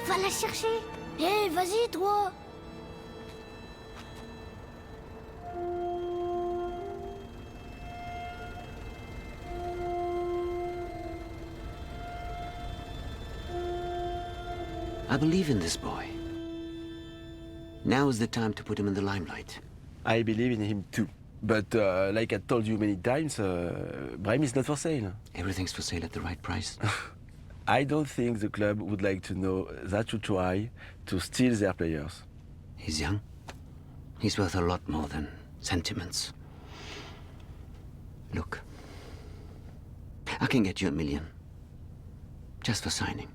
Va la chercher. Hé, vas-y, toi. I believe in this boy. Now is the time to put him in the limelight. I believe in him too. But like I told you many times, Brahim is not for sale. Everything's for sale at the right price. I don't think the club would like to know that you try to steal their players. He's young. He's worth a lot more than sentiments. Look, I can get you $1 million. Just for signing.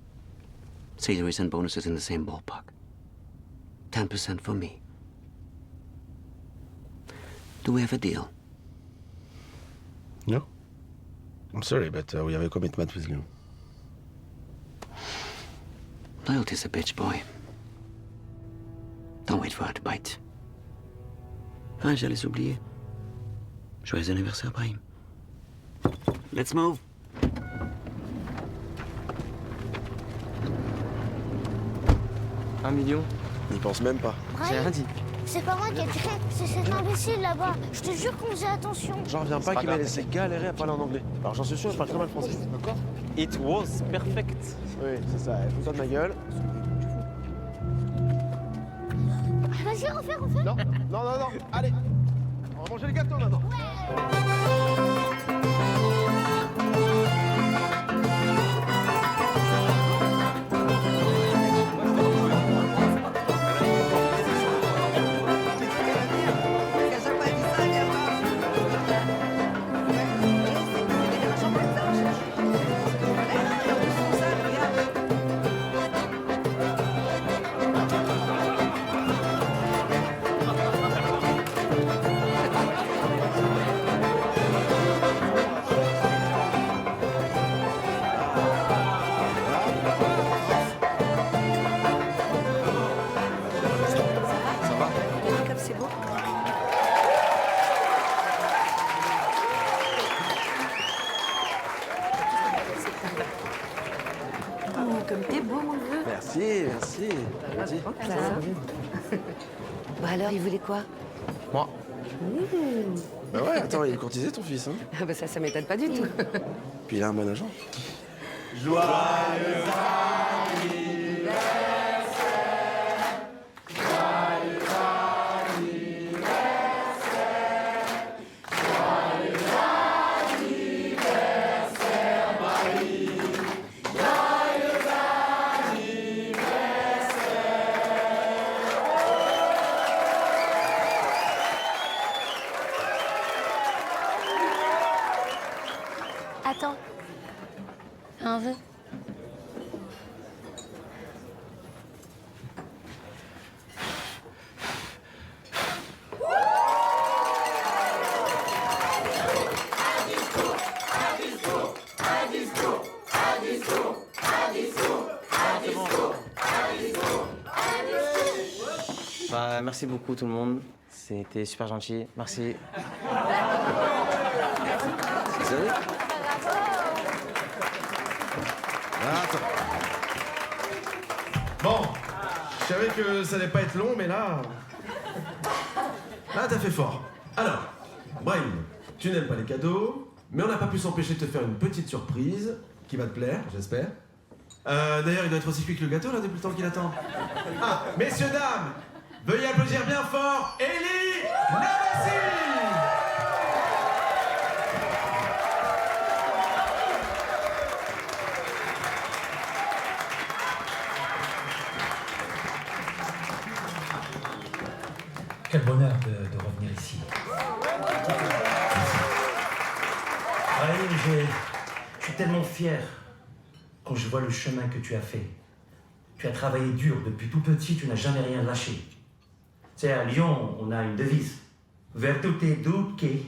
Salaries and bonuses in the same ballpark. 10% for me. Do we have a deal? No? I'm sorry, but we have a commitment with you. Loyalty's a bitch, boy. Don't wait for her to bite. Ah, j'allais oublier. Joyeux anniversaire, Brahim. Let's move. $1 million. N'y pense même pas. J'ai rien Brahim, dit. c'est pas moi qui ai tiré, c'est cet imbécile là-bas. Je te jure qu'on faisait attention. J'en reviens pas qu'il m'ait laissé galérer à parler en anglais. Alors j'en suis sûr, je parle très mal français. D'accord? It was perfect. Oui, c'est ça. Fous-toi de ma gueule. Vas-y, refais. Non, non, non, non. Allez. On va manger le gâteau maintenant. C'est beau. Oh, comme t'es beau, mon neveu. Merci, merci. Merci. Bah alors, il voulait quoi? Moi. Bah ouais, attends, il est courtisé ton fils, hein. Ah bah ça m'étonne pas du tout. Puis il a un bon agent. Attends. Un vœu. Bah, merci beaucoup tout le monde. C'était super gentil. Merci. Désolé. Attends. Bon, je savais que ça allait pas être long, mais là... Là, t'as fait fort. Alors, Brahim, tu n'aimes pas les cadeaux, mais on n'a pas pu s'empêcher de te faire une petite surprise qui va te plaire, j'espère. D'ailleurs, il doit être aussi cuit que le gâteau, là, depuis le temps qu'il attend. Ah, messieurs, dames, veuillez applaudir bien fort Elie Navassi. Quel bonheur de revenir ici. Brahim, je suis tellement fier quand je vois le chemin que tu as fait. Tu as travaillé dur depuis tout petit, tu n'as jamais rien lâché. Tu sais, à Lyon, on a une devise. Virtute duque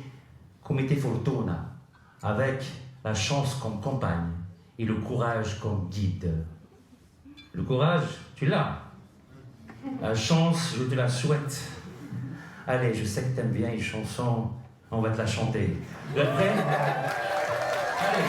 come te fortuna. Avec la chance comme compagne et le courage comme guide. Le courage, tu l'as. La chance, je te la souhaite. Allez, je sais que t'aimes bien une chanson, on va te la chanter. Vous êtes prêts? Allez.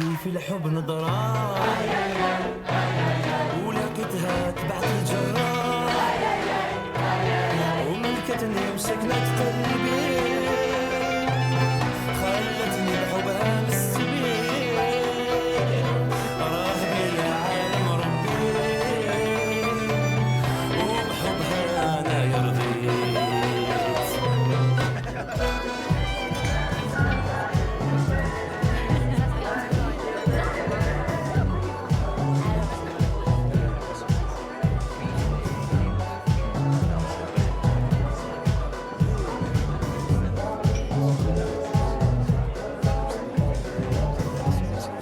قلبي في الحب نظرة ولقيتها تبعت الجرة وملكتني وسكنت قلبي خلتني بحبها بالسبيل راهبي لعالم ربي وبحبها أنا يرضيت.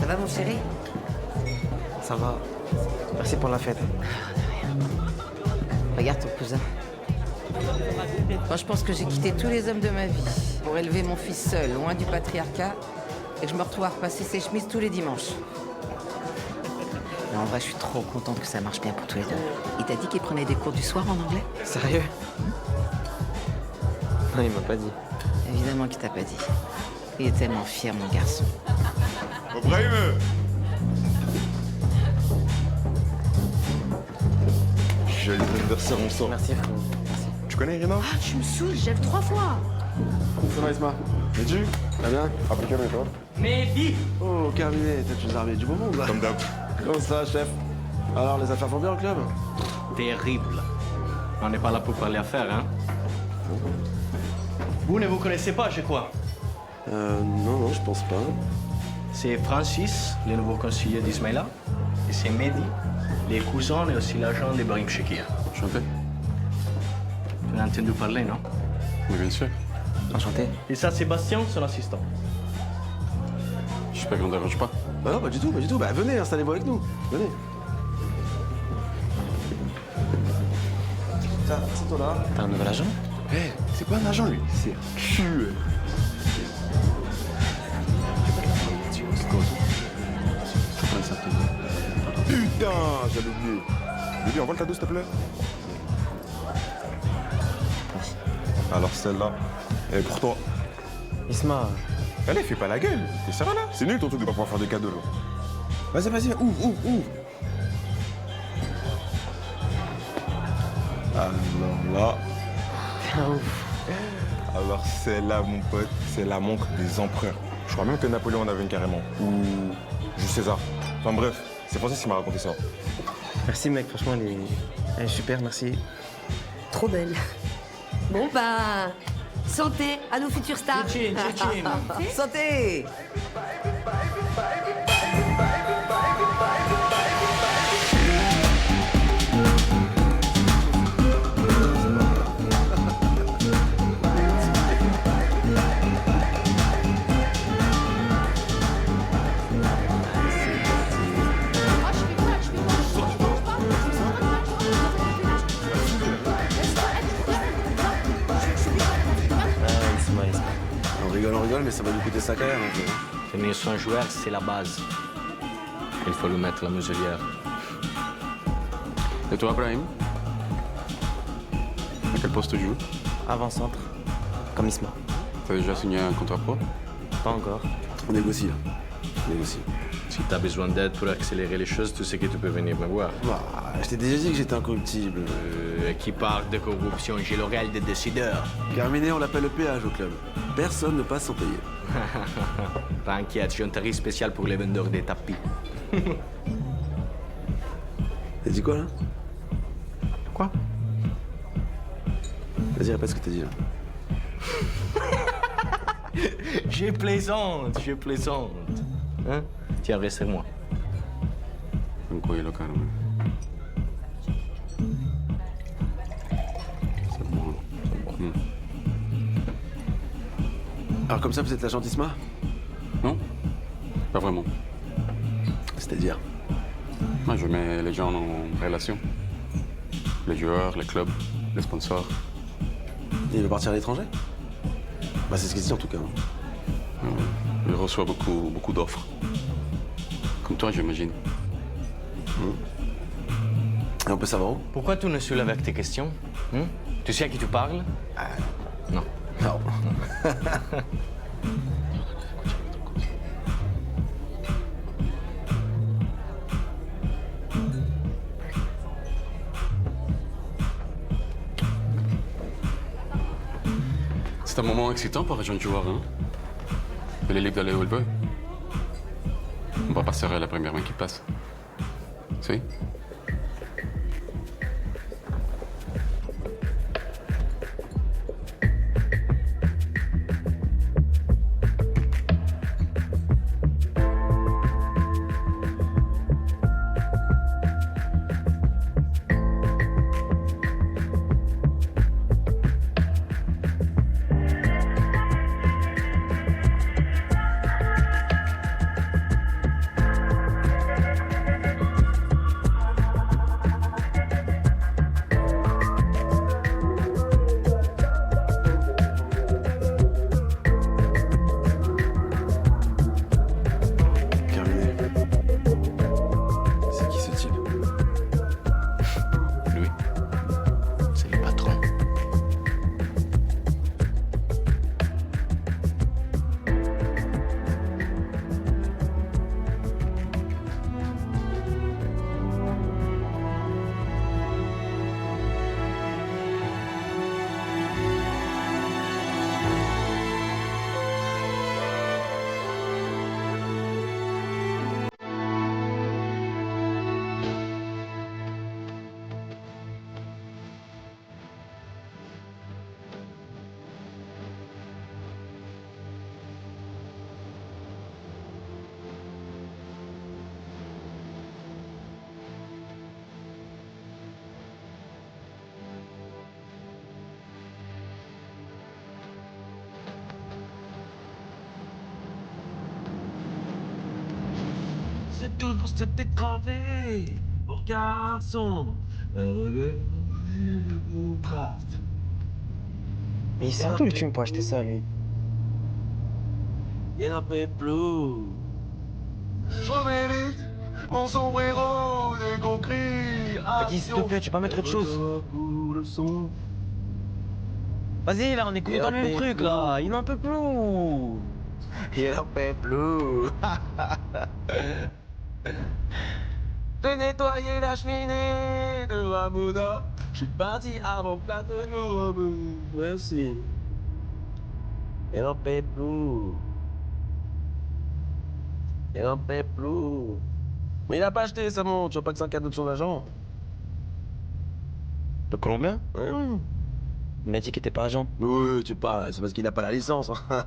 Ça va, mon chéri? Ça va. Merci pour la fête. Regarde ton cousin. Moi, je pense que j'ai quitté tous les hommes de ma vie pour élever mon fils seul, loin du patriarcat, et que je me retrouve à repasser ses chemises tous les dimanches. Mais en vrai, je suis trop contente que ça marche bien pour tous les deux. Il t'a dit qu'il prenait des cours du soir en anglais? Sérieux? Non, il m'a pas dit. Évidemment qu'il t'a pas dit. Il est tellement fier, mon garçon. Brahim. Joyeux anniversaire, mon sang. Merci, frérot. Tu connais Irina? Ah, tu me saoules, j'aime 3 fois. Ça va, Isma? Mehdi? Ça bien? Impeccable, et toi? Mehdi. Oh, Carminet, t'es une armée du beau monde, là. Comme d'hab. Comment ça, chef? Alors, les affaires vont bien au club? Terrible. On n'est pas là pour parler affaires, hein? Vous ne vous connaissez pas, je crois. Non, je pense pas. C'est Francis, le nouveau conseiller d'Ismaïla. Et c'est Mehdi, les cousins et aussi l'agent d'Ibrahim Chekir. Enchanté. Tu as entendu parler, non? Mais bien sûr. Enchanté. Et ça, Sébastien, son assistant. J'espère qu'on ne dérange pas. Bah non, pas du tout, pas du tout. Bah venez, installez-vous avec nous. Venez. Tiens, c'est toi là. T'as un nouvel agent? Hé, c'est pas un agent, lui. C'est un cul. Putain, j'avais oublié. Baby, envoie le cadeau, s'il te plaît. Alors celle-là, elle est pour toi. Isma. Allez, fais pas la gueule. T'es sérieux là? C'est nul ton truc de pas pouvoir faire de cadeaux là. Vas-y, ouvre. Alors là. Alors celle-là, mon pote, c'est la montre des empereurs. Je crois même que Napoléon en avait une carrément. Ou Jules César. Enfin bref, c'est Francis qui m'a raconté ça. Merci, mec. Franchement, elle est super, merci. Trop belle. Bon, bah, santé à nos futures stars. Santé! On rigole, mais ça va nous coûter sa carrière, un peu. Tenir son joueur, c'est la base. Il faut lui mettre la muselière. Et toi, Brahim? À quel poste tu joues? Avant-centre. Comme Isma. T'as déjà signé un contrat pro? Pas encore. On négocie, là. On négocie. Si tu as besoin d'aide pour accélérer les choses, tu sais que tu peux venir me voir. Bah, je t'ai déjà dit que j'étais incorruptible. Qui parle de corruption, j'ai l'oreille des décideurs. Carminet, on l'appelle le péage au club. Personne ne passe sans payer. T'inquiète, j'ai un tarif spécial pour les vendeurs des tapis. T'as dit quoi, là? Quoi? Vas-y, répète ce que t'as dit, là. Je plaisante. Hein? Tiens, reste avec moi. Un cuello, Carmen. C'est bon. Alors, comme ça, vous êtes l'agent d'Isma? Non? Pas vraiment. C'est-à-dire? Moi, je mets les gens en relation. Les joueurs, les clubs, les sponsors. Il veut partir à l'étranger? Bah, c'est ce qu'il dit, en tout cas. Il reçoit beaucoup d'offres. Comme toi, j'imagine. Et on peut savoir où? Pourquoi tu ne soulèves avec tes questions? Tu sais à qui tu parles? Non. Non. C'est un moment excitant pour un jeune joueur, hein? De l'élite d'aller où il veut. On va pas serrer la première main qui passe. Si? C'est tout pour se détraver, pour garçon. Mais il sert tout le thune pour acheter ça, lui. Il n'en peut plus. Je mérite mon sombrero, les gros cris. Vas-y, s'il te plaît, tu peux pas mettre autre chose. Vas-y, là, on écoute dans le même truc, là. Il n'en peut plus. Il n'en peut plus. De nettoyer la cheminée de Ramona. Je suis parti à mon plat de nous. Merci. Il n'en peut plus. Il n'en peut plus. Mais il n'a pas acheté, ça monte. Tu vois pas que c'est un cadeau de son agent? Le Colombien? Oui. Il m'a dit qu'il était pas agent. Oui, tu parles, c'est parce qu'il n'a pas la licence. Hein.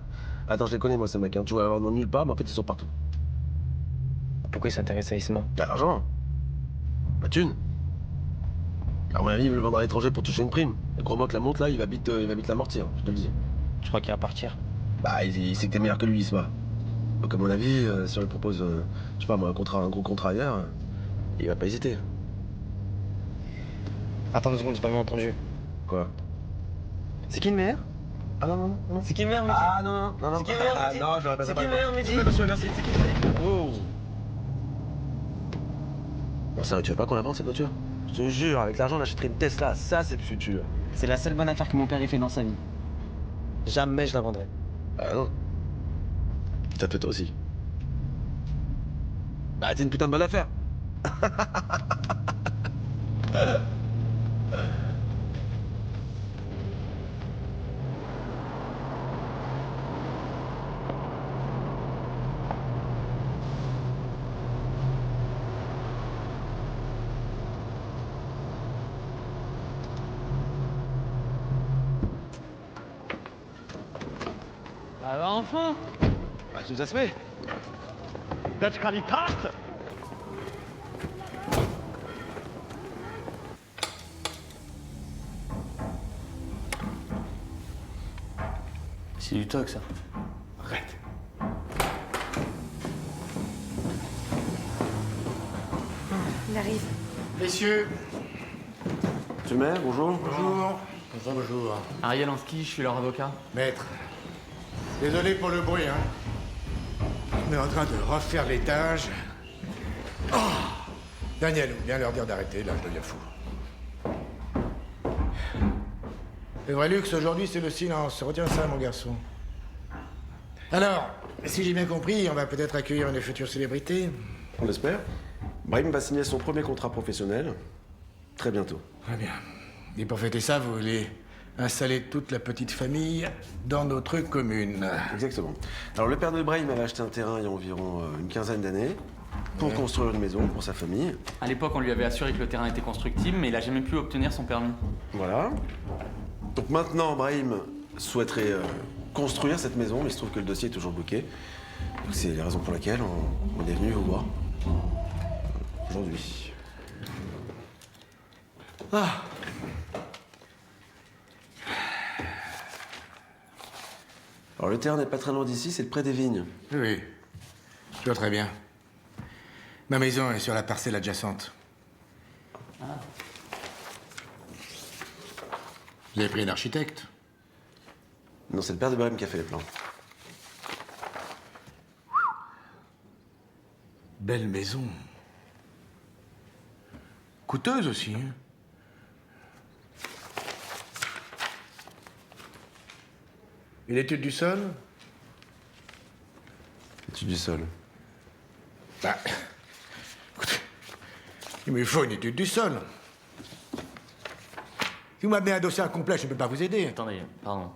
Attends, je les connais, moi, ces mecs. Hein. Tu vois, avoir nulle part, mais en fait, ils sont partout. Pourquoi il s'intéresse à Isma? T'as l'argent. La thune. À mon avis, il veut le vendre à l'étranger pour toucher une prime. Et crois-moi que la montre, là, il va vite l'amortir, je te le dis. Je crois qu'il va partir. Bah, il sait que t'es meilleur que lui, Isma. Donc, à mon avis, si on lui propose, je sais pas moi, un gros contrat ailleurs, il va pas hésiter. Attends 2 secondes, j'ai pas bien entendu. Quoi? C'est qui le meilleur? Ah non, non, non. C'est qui le meilleur, Mehdi? Ah non, non, non. C'est qui le meilleur, Ah Mehdi? non, je répète C'est pas. qui le meilleur, Mehdi? Monsieur, merci, c'est qui le meilleur? Oh. Non, sérieux, tu veux pas qu'on la vende, cette voiture? Je te jure, avec l'argent, on achèterait une Tesla. Ça, c'est le futur. C'est la seule bonne affaire que mon père ait fait dans sa vie. Jamais je la vendrai. Ah non. T'as fait toi aussi. Bah, c'est une putain de bonne affaire. Alors enfin, Bah, tu nous as semé. das Qualität. C'est du toc, ça. Arrête. Il arrive. Messieurs. Tu mets, bonjour. Bonjour. Bonjour. Ariel Ansky, je suis leur avocat. Maître. Désolé pour le bruit, hein. On est en train de refaire l'étage. Oh Daniel, viens leur dire d'arrêter, là, je deviens fou. Le vrai luxe aujourd'hui, c'est le silence. Retiens ça, mon garçon. Alors, si j'ai bien compris, on va peut-être accueillir une future célébrité. On l'espère. Brahim va signer son premier contrat professionnel très bientôt. Très bien. Et pour fêter ça, vous voulez installer toute la petite famille dans notre commune. Exactement. Alors le père de Brahim avait acheté un terrain il y a environ une quinzaine d'années pour construire une maison pour sa famille. À l'époque, on lui avait assuré que le terrain était constructible, mais il a jamais pu obtenir son permis. Voilà. Donc maintenant, Brahim souhaiterait construire cette maison, mais il se trouve que le dossier est toujours bloqué. Donc c'est la raison pour laquelle on est venu vous voir aujourd'hui. Ah. Alors le terrain n'est pas très loin d'ici, c'est près des vignes. Oui, je vois très bien. Ma maison est sur la parcelle adjacente. Vous avez pris un architecte? Non, c'est le père de Brahim qui a fait les plans. Belle maison. Coûteuse aussi, hein? Une étude du sol? Étude du sol. Bah, écoutez, il me faut une étude du sol. Si vous m'amenez un dossier incomplet, je ne peux pas vous aider. Attendez, pardon.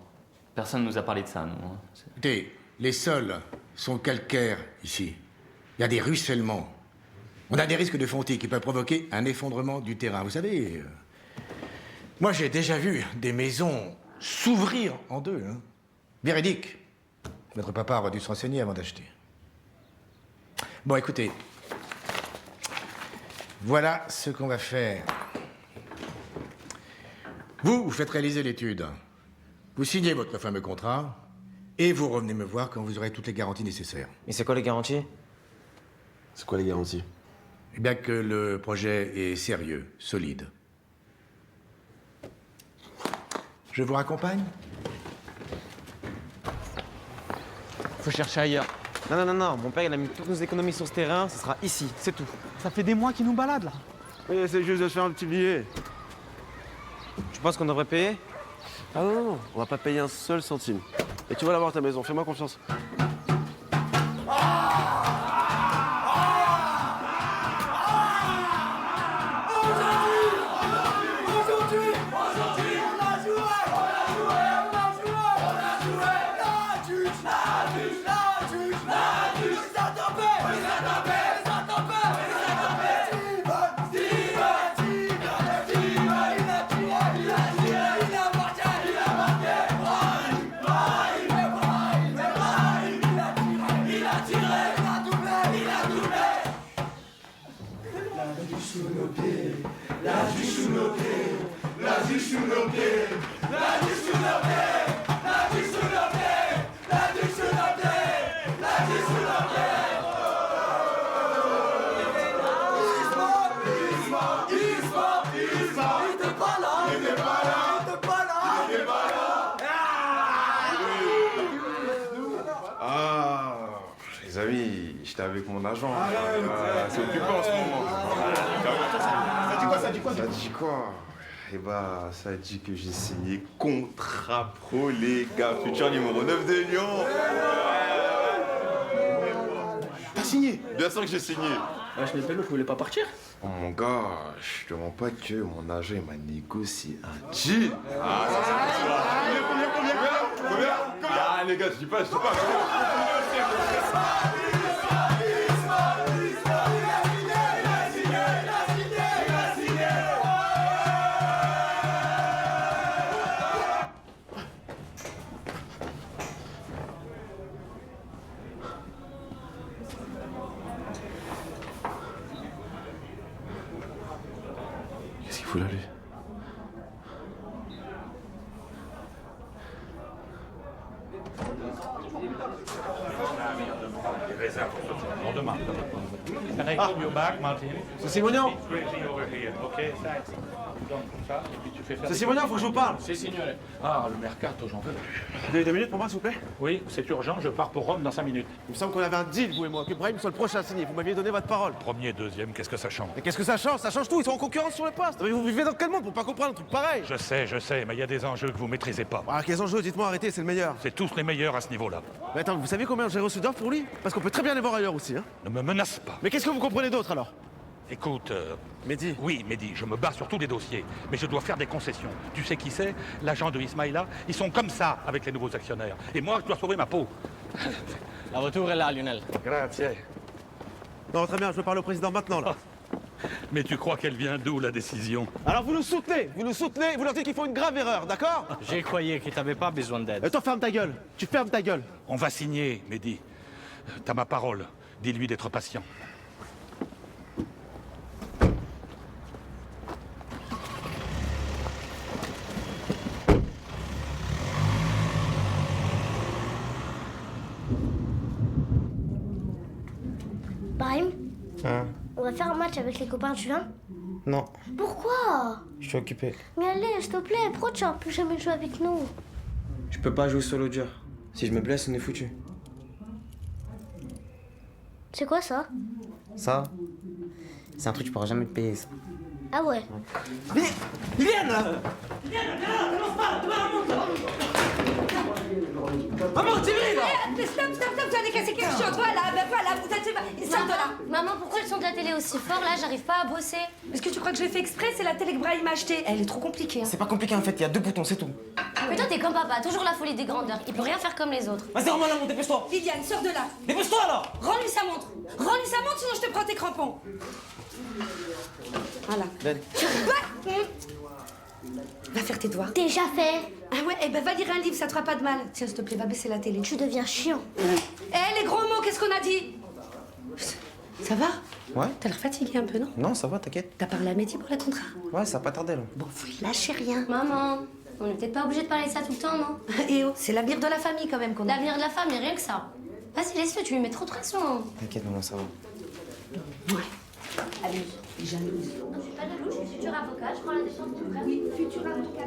Personne ne nous a parlé de ça, nous. Hein. Écoutez, les sols sont calcaires ici. Il y a des ruissellements. On a des risques de fontis qui peuvent provoquer un effondrement du terrain. Vous savez, moi j'ai déjà vu des maisons s'ouvrir en deux. Hein. Véridique. Votre papa aurait dû se renseigner avant d'acheter. Bon, écoutez. Voilà ce qu'on va faire. Vous faites réaliser l'étude. Vous signez votre fameux contrat et vous revenez me voir quand vous aurez toutes les garanties nécessaires. Mais c'est quoi les garanties? C'est quoi les garanties? Eh bien que le projet est sérieux, solide. Je vous raccompagne? Faut chercher ailleurs. Non. Mon père, il a mis toutes nos économies sur ce terrain. Ce sera ici, c'est tout. Ça fait des mois qu'il nous balade, là. Oui, c'est juste de se faire un petit billet. Tu penses qu'on devrait payer? Ah non, on va pas payer un seul centime. Et tu vas l'avoir ta maison, fais-moi confiance. Les amis, j'étais avec mon agent. C'est occupé en ce moment. Ça dit quoi? Eh bah, ça dit que j'ai signé contrat pro, les gars. Futur numéro 9 de Lyon. T'as signé? Bien sûr que j'ai signé. Je l'ai fait, je voulais pas partir. Oh mon gars, je te mens pas que mon agent m'a négocié un deal. Ah, ça c'est combien? Ah les gars, je dis pas. Qu'est-ce qu'il fout là, lui? Can I hold you back, Martin? C'est Simonian. Crazy over here. Okay, thanks. Donc, ça, et puis tu fais faire C'est Simonian, faut que je vous parle. C'est signore. Ah, le mercato, j'en veux plus. Vous avez 2 minutes pour moi, s'il vous plaît? Oui, c'est urgent, je pars pour Rome dans 5 minutes. Il me semble qu'on avait un deal, vous et moi, que Brahim soit le prochain à signer. Vous m'aviez donné votre parole. Premier, deuxième, qu'est-ce que ça change? Mais qu'est-ce que ça change? Ça change tout, ils sont en concurrence sur le poste. Mais vous vivez dans quel monde pour pas comprendre un truc pareil? Je sais, mais il y a des enjeux que vous maîtrisez pas. Alors, quels enjeux? Dites-moi, arrêtez, c'est le meilleur. C'est tous les meilleurs à ce niveau-là. Mais attends, vous savez combien j'ai reçu d'offres pour lui? Parce qu'on peut très bien les voir ailleurs aussi, hein. Ne me menace pas. Mais qu'est-ce que vous comprenez d'autre alors? Écoute, Mehdi. Oui, Mehdi, je me bats sur tous les dossiers, mais je dois faire des concessions. Tu sais qui c'est? L'agent de Ismaïla. Ils sont comme ça avec les nouveaux actionnaires. Et moi, je dois sauver ma peau. La voiture est là, Lionel. Grazie. Non, très bien, je veux parler au président maintenant, là. Mais tu crois qu'elle vient d'où, la décision? Alors vous nous soutenez, vous leur dites qu'ils font une grave erreur, d'accord? J'ai croyé que t'avais pas besoin d'aide. Et toi, ferme ta gueule. Tu fermes ta gueule. On va signer, Mehdi. T'as ma parole. Dis-lui d'être patient. Brahim, Hein? on va faire un match avec les copains, tu viens? Non, Pourquoi? je suis occupé. Mais allez, s'il te plaît, pourquoi tu vas plus jamais jouer avec nous? Je peux pas jouer solo dur. Si je me blesse, on est foutu. C'est quoi ça? Ça, c'est un truc que tu pourras jamais te payer, ça. Ah ouais. Viens là! Maman, Thierry, là! Stop, tu as cassé quelque chose. Voilà, vous êtes... Sors de là. Maman, pourquoi le son de la télé aussi fort là? J'arrive pas à bosser. Est-ce que tu crois que je l'ai fait exprès? C'est la télé que Brahim m'a achetée. Elle est trop compliquée. Hein. C'est pas compliqué en fait, il y a 2 boutons, c'est tout. Mais toi, t'es comme papa, toujours la folie des grandeurs. Il peut rien faire comme les autres. Vas-y, remets la montre, dépêche-toi! Viviane, sors de là. Dépêche-toi alors! Rends-lui sa montre. Rends-lui sa montre, sinon je te prends tes crampons. Voilà. Ben. Va faire tes devoirs. Déjà fait. Ah ouais, eh ben va lire un livre, ça te fera pas de mal. Tiens, s'il te plaît, va baisser la télé. Tu deviens chiant. Eh, les gros mots, qu'est-ce qu'on a dit? Ça va? Ouais? T'as l'air fatigué un peu, non? Non, ça va, t'inquiète. T'as parlé à Mehdi pour la contrat? Ouais, ça a pas tardé là. Bon, faut y lâcher rien. Maman, on est peut-être pas obligé de parler de ça tout le temps, non? Eh oh, c'est l'avenir de la famille quand même qu'on a. L'avenir de la femme, mais rien que ça. Vas-y, laisse-le, tu lui mets trop de pression. T'inquiète, maman, ça va. Ouais. Allez, jalouse. Non, je suis pas jalouse, je suis futur avocat, je prends la défense de mon frère. Oui, futur avocat.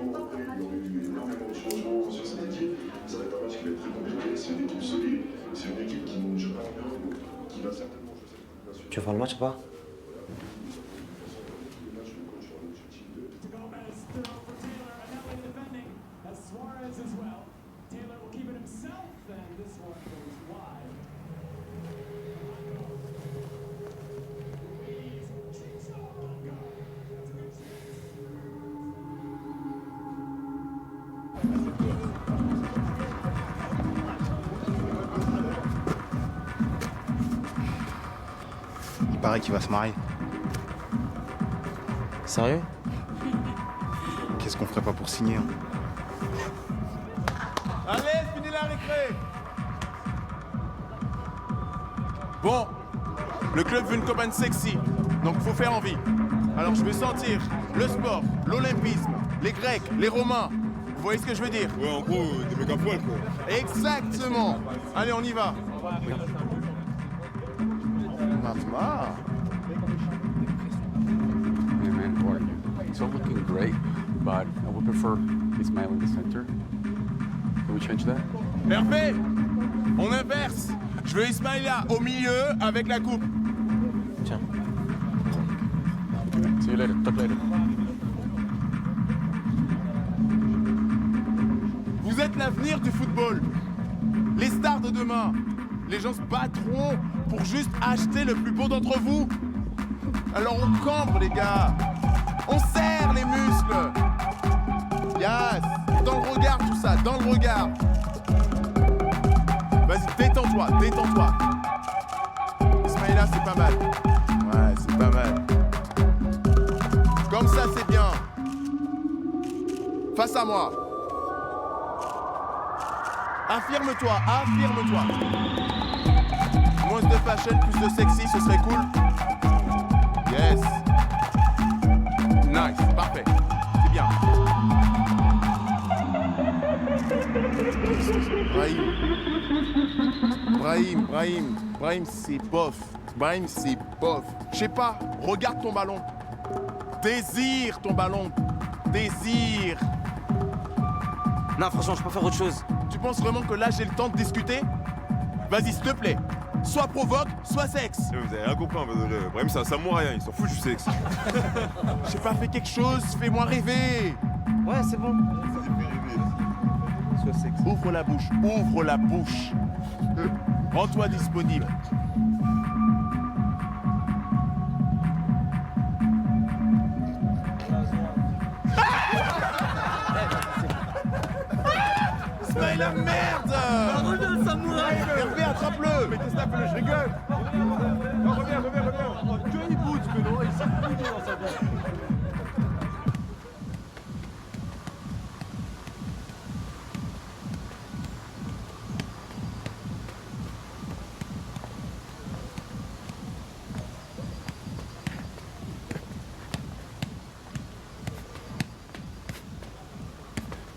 Tu vas voir le match ou pas? Il paraît qu'il va se marier. Sérieux? Qu'est-ce qu'on ferait pas pour signer hein? Allez, finis la récré. Bon, le club veut une copaine sexy, donc faut faire envie. Alors je veux sentir le sport, l'olympisme, les Grecs, les Romains. Vous voyez ce que je veux dire? Ouais, en gros, des mecs à poil, quoi. Exactement. Allez, on y va. Maman. Hey man, boy, it's all looking great, but I would prefer Ismail in the center. Can we change that? Hervé, on inverse. Je veux Ismaïla au milieu avec la coupe. Tiens. See you later. Talk later. Vous êtes l'avenir du football. Les stars de demain. Les gens se battront pour juste acheter le plus beau d'entre vous. Alors on cambre, les gars. On serre les muscles. Yes. Dans le regard, tout ça, dans le regard. Vas-y, détends-toi, détends-toi. Ismaïla, c'est pas mal. Ouais, c'est pas mal. Comme ça, c'est bien. Face à moi. Affirme-toi, affirme-toi. Moins de fashion, plus de sexy, ce serait cool. Yes. Nice, parfait. C'est bien. Brahim, c'est bof. Brahim, c'est bof. Je sais pas, regarde ton ballon. Désire ton ballon. Désire. Non, franchement, je peux faire autre chose. Tu penses vraiment que là, j'ai le temps de discuter? Vas-y, s'il te plaît. Soit provoque, soit sexe. Vous avez rien compris, Brahim, c'est un samouraï, il s'en fout du sexe. J'ai pas fait quelque chose, fais-moi rêver. Ouais, c'est bon. Soit sexe. Ouvre la bouche, ouvre la bouche. Rends-toi disponible. Ismaïla, merde! Reviens, le samouraï! Hervé, attrape-le! Mais qu'est-ce que t'as fait? Je rigole! Non, reviens! Que il bouge, que non, il s'est bouge dans sa tête.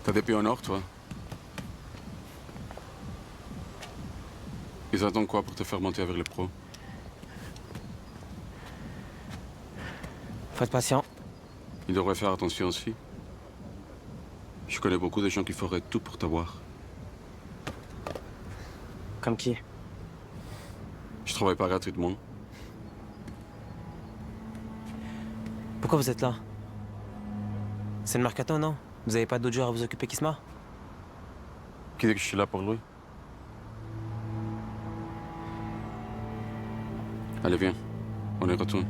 T'as des pieds en or, toi? Ils attendent quoi pour te faire monter avec les pros? Faut être patient. Ils devraient faire attention aussi. Je connais beaucoup de gens qui feraient tout pour t'avoir. Comme qui? Je travaille pas gratuitement. Pourquoi vous êtes là? C'est le mercato, non? Vous avez pas d'autres joueurs à vous occuper qu'Isma? Qui dit que je suis là pour lui? Allez, viens. On y retourne.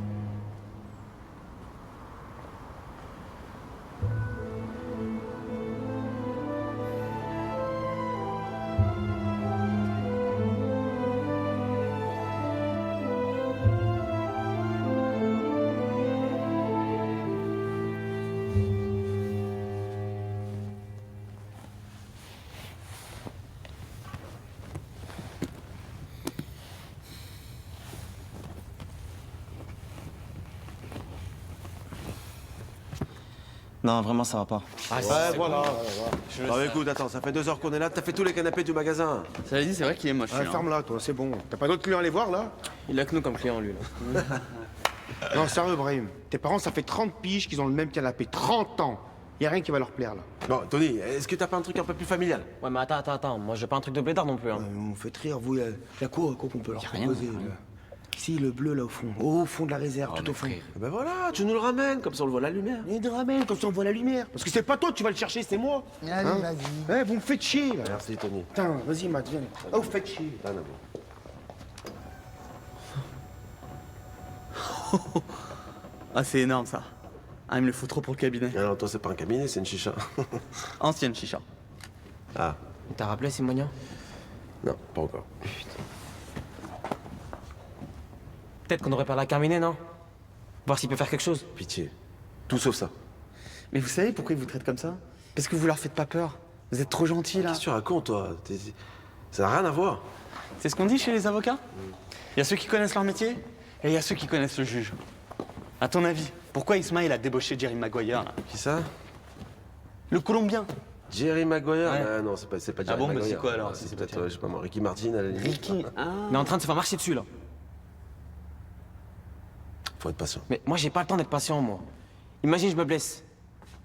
Non, vraiment, ça va pas. Ouais, voilà. Non, mais écoute, attends, ça fait 2 heures qu'on est là, t'as fait tous les canapés du magasin. Ça l'a dit, c'est vrai qu'il est moche. Ouais, ferme-la, toi, c'est bon. T'as pas d'autres clients à aller voir, là? Il a que nous comme client, lui, là. Non, sérieux, Brahim. Tes parents, ça fait 30 piges qu'ils ont le même canapé. 30 ans! Y a rien qui va leur plaire, là. Non, Tony, est-ce que t'as pas un truc un peu plus familial? Ouais, mais attends. Moi, j'ai pas un truc de blédard non plus. Hein. Vous faites rire, vous. Y'a quoi qu'on peut leur rien, proposer, là? Si, le bleu, là, au fond de la réserve, tout au fond. Ben voilà, tu nous le ramènes, comme ça on le voit la lumière. Mais de ramène, comme ça on voit la lumière. Parce que c'est pas toi que tu vas le chercher, c'est moi. Allez, vas-y. Ouais, vous me faites chier, là. Merci, Tony. Putain, vas-y, Matt, viens. Ah, vous faites chier. Ah, c'est énorme ça. Ah, il me le faut trop pour le cabinet. Ah non, toi, c'est pas un cabinet, c'est une chicha. Ancienne chicha. Ah. T'as rappelé, Simonia? Non, pas encore. Peut-être qu'on aurait parlé à Carmine, non? Voir s'il peut faire quelque chose. Pitié. Tout sauf ça. Mais vous savez pourquoi ils vous traitent comme ça? Parce que vous leur faites pas peur. Vous êtes trop gentils là. Qu'est-ce que tu racontes, toi? Ça n'a rien à voir. C'est ce qu'on dit chez les avocats? Il y a ceux qui connaissent leur métier et il y a ceux qui connaissent le juge. À ton avis, pourquoi Ismaïl a débauché Jerry Maguire là? Qui ça? Le Colombien. Jerry Maguire? Ouais. Ah non, c'est pas Jerry Ah bon, Maguire. mais c'est quoi alors? Ah, c'est peut-être, je sais pas moi, Ricky Martin à la limite. Ricky. Ah. On est en train de se faire marcher dessus, là. Faut être patient. Mais moi, j'ai pas le temps d'être patient, moi. Imagine, je me blesse.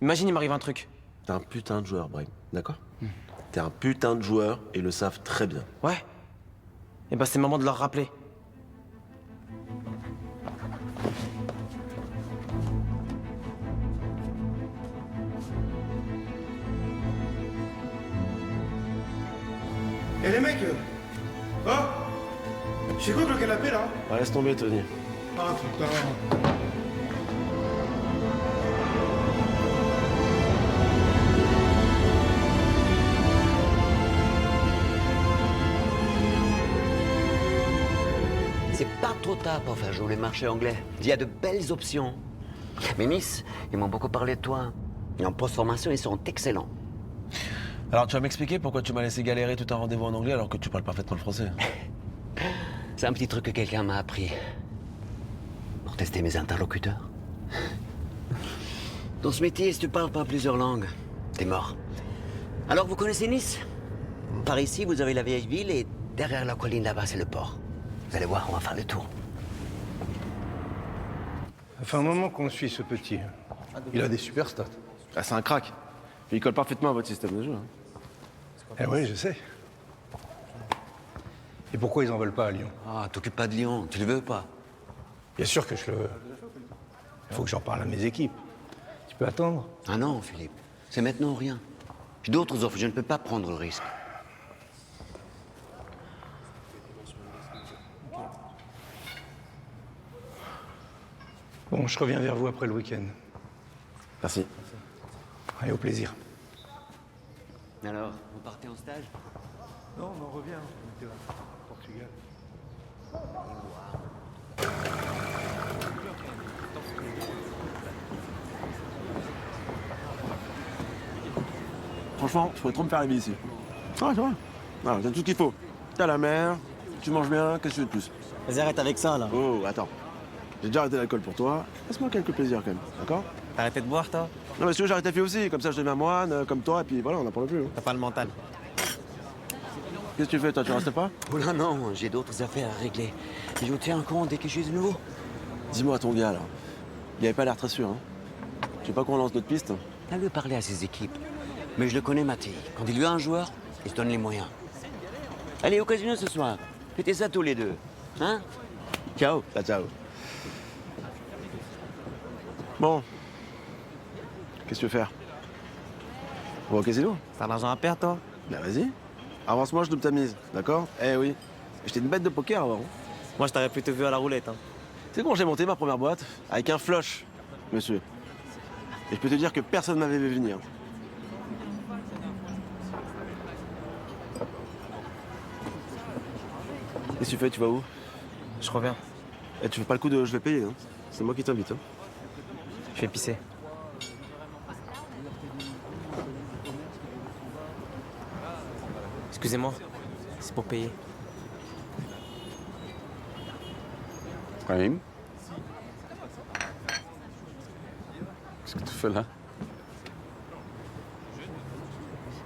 Imagine, il m'arrive un truc. T'es un putain de joueur, Brahim, d'accord? T'es un putain de joueur et ils le savent très bien. Ouais. Et ben, c'est le moment de leur rappeler. Et les mecs, oh, c'est quoi que le canapé là? Ouais, laisse tomber, Tony. Ah putain. C'est pas trop tard pour faire jouer le marché anglais. Il y a de belles options. Mais Nice, ils m'ont beaucoup parlé de toi. Et en post-formation, ils seront excellents. Alors, tu vas m'expliquer pourquoi tu m'as laissé galérer tout un rendez-vous en anglais alors que tu parles parfaitement le français? C'est un petit truc que quelqu'un m'a appris. Pour tester mes interlocuteurs. Dans ce métier, si tu parles pas plusieurs langues, t'es mort. Alors, vous connaissez Nice? Par ici, vous avez la vieille ville et derrière la colline là-bas, c'est le port. Vous allez voir, on va faire le tour. Ça fait un moment qu'on suit ce petit. Il a des super stats. Ah, c'est un crack. Il colle parfaitement à votre système de jeu. Hein. Eh oui, je sais. Et pourquoi ils en veulent pas à Lyon? Ah, t'occupes pas de Lyon, tu le veux pas? Bien sûr que je le veux. Il faut que j'en parle à mes équipes. Tu peux attendre? Ah non, Philippe. C'est maintenant ou rien. J'ai d'autres offres, je ne peux pas prendre le risque. Bon, je reviens vers vous après le week-end. Merci. Allez, au plaisir. Alors, vous partez en stage? Non, on en revient. On était au Portugal. Franchement, je pourrais trop me faire rêver ici. Ah, c'est vrai. Voilà, t'as tout ce qu'il faut. T'as la mer, tu manges bien, qu'est-ce que tu veux de plus? Vas-y, arrête avec ça, là. Oh, attends. J'ai déjà arrêté l'alcool pour toi. Laisse-moi quelques plaisirs quand même, d'accord? T'as arrêté de boire, toi? Non, mais si tu veux, j'arrête la fille aussi. Comme ça, je deviens moine, comme toi, et puis voilà, on n'en parle plus. T'as pas le mental. Qu'est-ce que tu fais, toi? Tu restes pas? Oh là non, j'ai d'autres affaires à régler. Je vous tiens compte dès que je suis de nouveau. Dis-moi, ton gars, là. Il avait pas l'air très sûr, hein? Tu veux pas qu'on lance notre piste? Elle veut parler à ses équipes. Mais je le connais, Mathé. Quand il lui a un joueur, il se donne les moyens. Allez, au casino ce soir. Faites ça tous les deux. Hein? Ciao. Ciao. Bon. Qu'est-ce que tu veux faire? On va au casino? T'as de l'argent à perdre, toi? Bah vas-y. Avance-moi, je double ta mise, d'accord? Eh oui. J'étais une bête de poker avant. Moi, je t'aurais plutôt vu à la roulette. Hein. C'est quand j'ai monté ma première boîte? Avec un flush, monsieur. Et je peux te dire que personne m'avait vu venir. Qu'est-ce que tu fais? Tu vas où? Je reviens. Eh, tu fais pas le coup de je vais payer, hein? C'est moi qui t'invite, hein? Je vais pisser. Excusez-moi, c'est pour payer. Brahim? Qu'est-ce que tu fais là?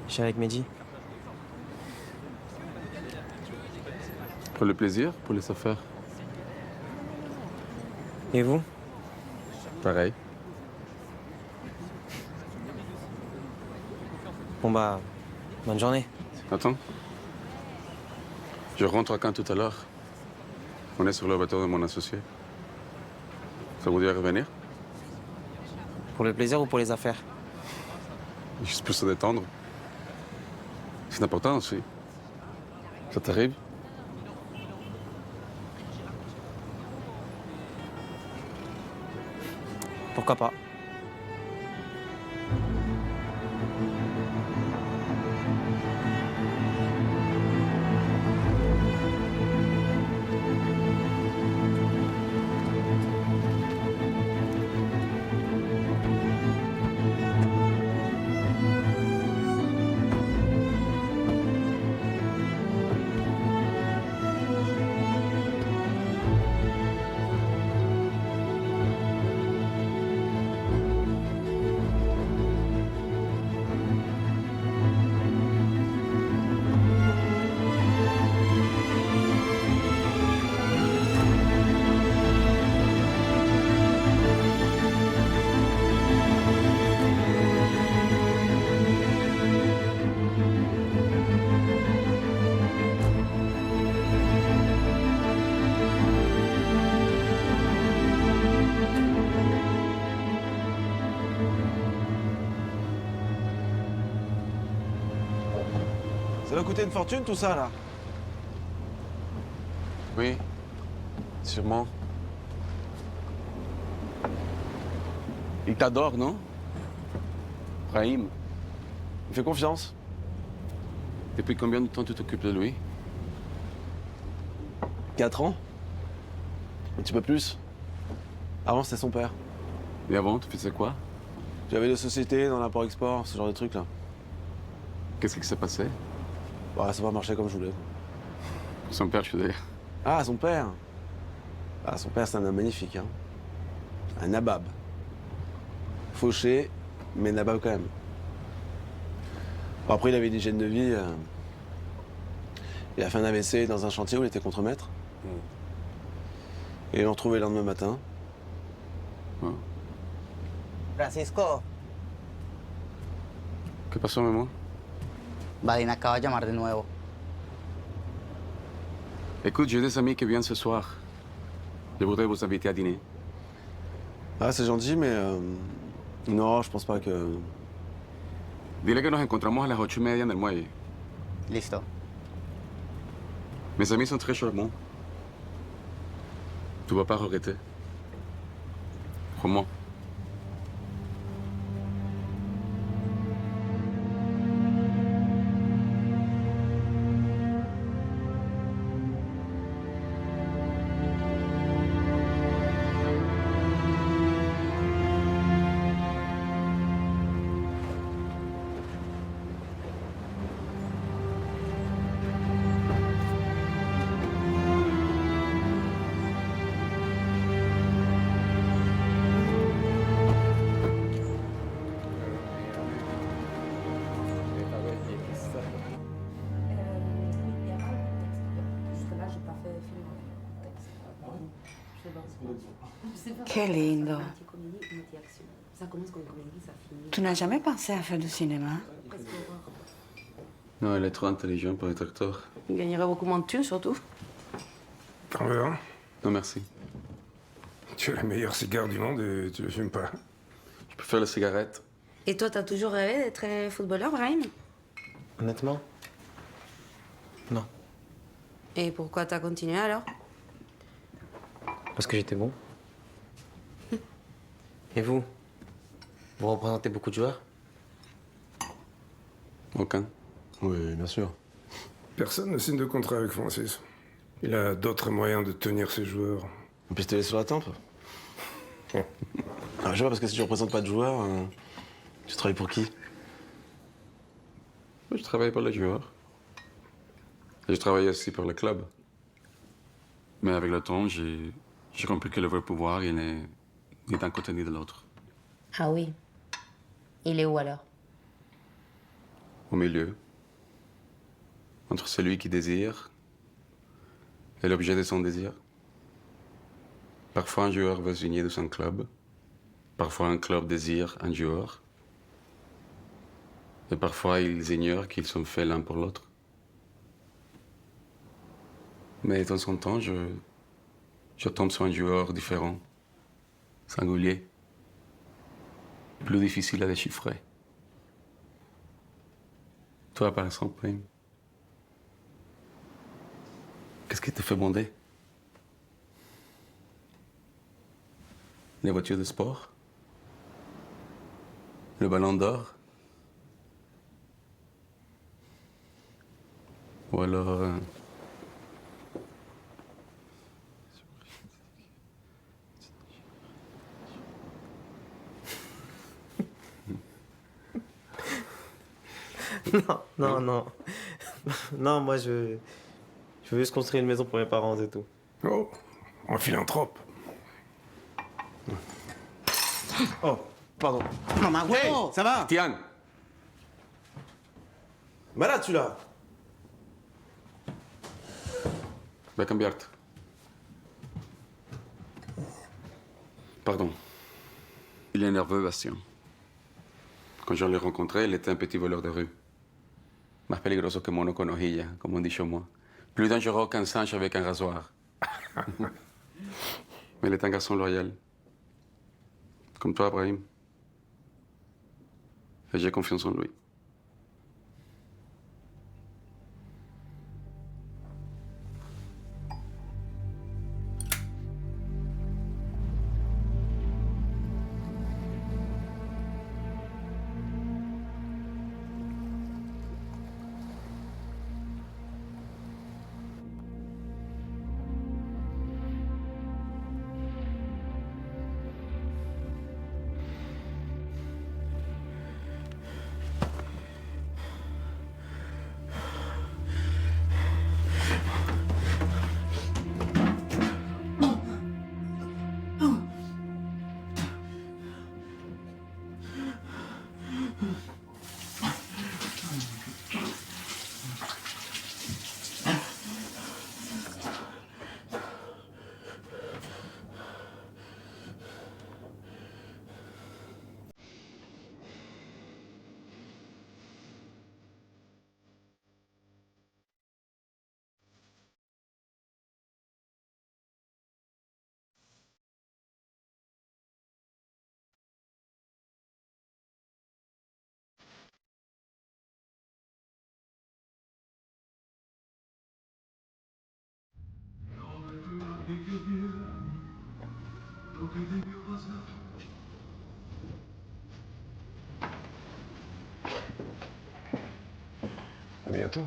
Je suis avec Mehdi. Pour le plaisir, pour les affaires? Et vous? Pareil. Bon bah, bonne journée. Attends. Je rentre à Caen tout à l'heure. On est sur le bateau de mon associé. Ça vous dit de revenir? Pour le plaisir ou pour les affaires? Juste pour se détendre. C'est important aussi. Ça t'arrive? Pourquoi pas? Ça va coûter une fortune tout ça là? Oui, sûrement. Il t'adore, non? Brahim. Il me fait confiance. Depuis combien de temps tu t'occupes de lui? 4 ans? Un petit peu plus. Avant, c'était son père. Et avant, tu faisais quoi? J'avais des sociétés dans l'import-export, ce genre de trucs là. Qu'est-ce qui s'est passé? Bah, ça va marcher comme je voulais. Son père, je veux dire. Ah, son père? Ah, son père, c'est un homme magnifique, hein. Un nabab. Fauché, mais nabab quand même. Bon, après, il avait une hygiène de vie. Il a fait un AVC dans un chantier où il était contremaître. Et ils l'ont retrouvé le lendemain matin. Francisco, ¿Qué pasó, mi amor? Vadina acaba de llamar de nuevo. Écoute, j'ai des amis qui viennent ce soir. Je voudrais vous inviter à dîner. Ah, c'est gentil, mais... non, je pense pas que... Dile que nos encontramos a las 8:30 en el muelle. Listo. Mes amis sont très charmants. Tu vas pas regretter. Crois-moi. Qué lindo. Tu n'as jamais pensé à faire du cinéma? Non, elle est trop intelligente pour être acteur. Il gagnerait beaucoup moins de thunes, surtout. T'en veux un? Non, merci. Tu as les meilleurs cigares du monde et tu les fumes pas. Je préfère la cigarette. Et toi, t'as toujours rêvé d'être footballeur, Brahim? Honnêtement, non. Et pourquoi t'as continué alors? Parce que j'étais bon. Et vous? Vous représentez beaucoup de joueurs? Aucun. Oui, bien sûr. Personne ne signe de contrat avec Francis. Il a d'autres moyens de tenir ses joueurs. Un pistolet sur la tempe. Alors, je sais pas, parce que si tu représentes pas de joueurs, tu travailles pour qui? Je travaille pour les joueurs. Et je travaille aussi pour le club. Mais avec le temps, j'ai compris que le vrai pouvoir, il est ni d'un côté ni de l'autre. Ah oui. Il est où alors? Au milieu. Entre celui qui désire et l'objet de son désir. Parfois, un joueur veut signer de son club. Parfois, un club désire un joueur. Et parfois, ils ignorent qu'ils sont faits l'un pour l'autre. Mais de temps en temps, je tombe sur un joueur différent, singulier, plus difficile à déchiffrer. Toi, par exemple, Prime, qu'est-ce qui te fait bander? Les voitures de sport? Le ballon d'or? Ou alors... Non. Non, moi, je veux juste construire une maison pour mes parents, c'est tout. Oh, un philanthrope. Oh, pardon. Mamá, huevo, ça va? Tian! Malade, celui-là. Va cambiarte. Pardon. Il est nerveux, Bastien. Quand je l'ai rencontré, il était un petit voleur de rue. Más peligroso que mono con hojilla, comme on dit chez moi. Plus dangereux qu'un singe avec un rasoir. Mais il est un garçon loyal. Comme toi, Brahim. Et j'ai confiance en lui. À bientôt.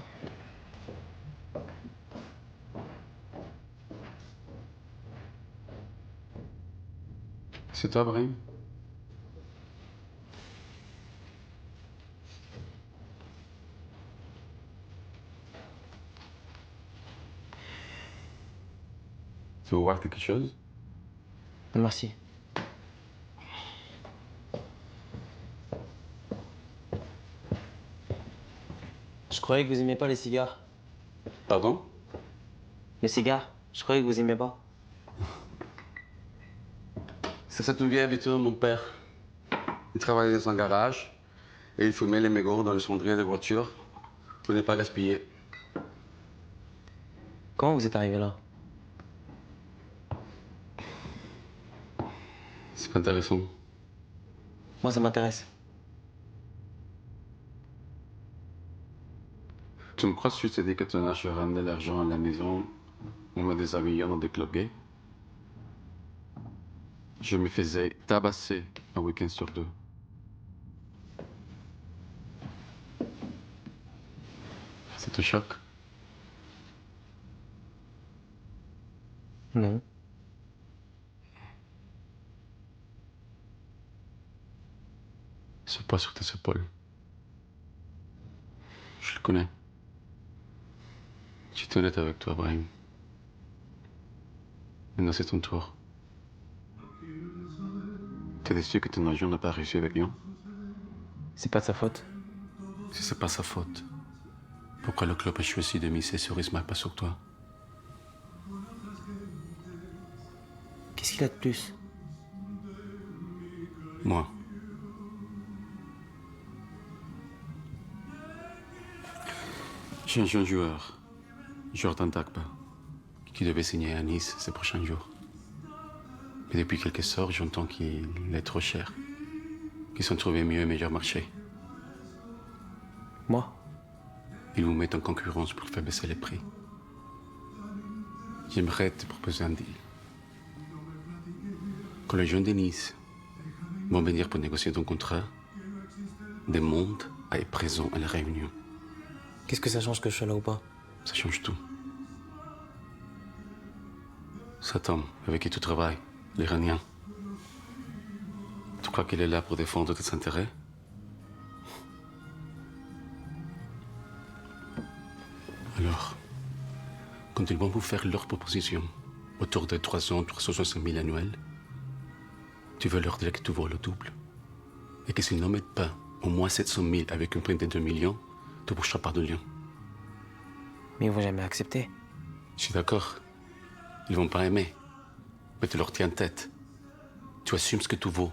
C'est toi, Brahim? Tu veux voir quelque chose? Merci. Je croyais que vous aimiez pas les cigares. Pardon? Les cigares, je croyais que vous aimiez pas. C'est une vieille habitude de mon père. Il travaillait dans un garage et il fumait les mégots dans le cendrier des voitures pour ne pas gaspiller. Comment vous êtes arrivé là? C'est pas intéressant. Moi, ça m'intéresse. Tu me crois si je te dis que tu as ramené de l'argent à la maison en me déshabillant dans des clubs gays? Je me faisais tabasser un week-end sur 2. Ça te choque? Non. Ce poids sur tes épaules. Je le connais. Je suis honnête avec toi, Brahim. Maintenant, c'est ton tour. T'es déçu que ton agent n'a pas réussi avec Lyon? C'est pas de sa faute. Si c'est pas sa faute, pourquoi le club a choisi de miser sur Ismaël, pas sur toi? Qu'est-ce qu'il a de plus? Moi. J'ai un jeune joueur, Jordan Dagba, qui devait signer à Nice ces prochains jours. Mais depuis quelques heures, j'entends qu'il est trop cher, qu'ils ont trouvé mieux et meilleur marché. Moi? Ils vous mettent en concurrence pour faire baisser les prix. J'aimerais te proposer un deal. Quand les gens de Nice vont venir pour négocier ton contrat, des mondes est présent à la réunion. Qu'est-ce que ça change que je sois là ou pas? Ça change tout. Cet homme avec qui tu travailles, l'Iranien, tu crois qu'il est là pour défendre tes intérêts? Alors, quand ils vont vous faire leur proposition, autour de 365 000 annuels, tu veux leur dire que tu vaux le double. Et que s'ils n'en mettent pas au moins 700 000 avec une prime de 2 millions, tu ne bougeras pas de Lyon. Mais ils vont jamais accepter. Je suis d'accord. Ils vont pas aimer. Mais tu leur tiens tête. Tu assumes ce que tu vaux.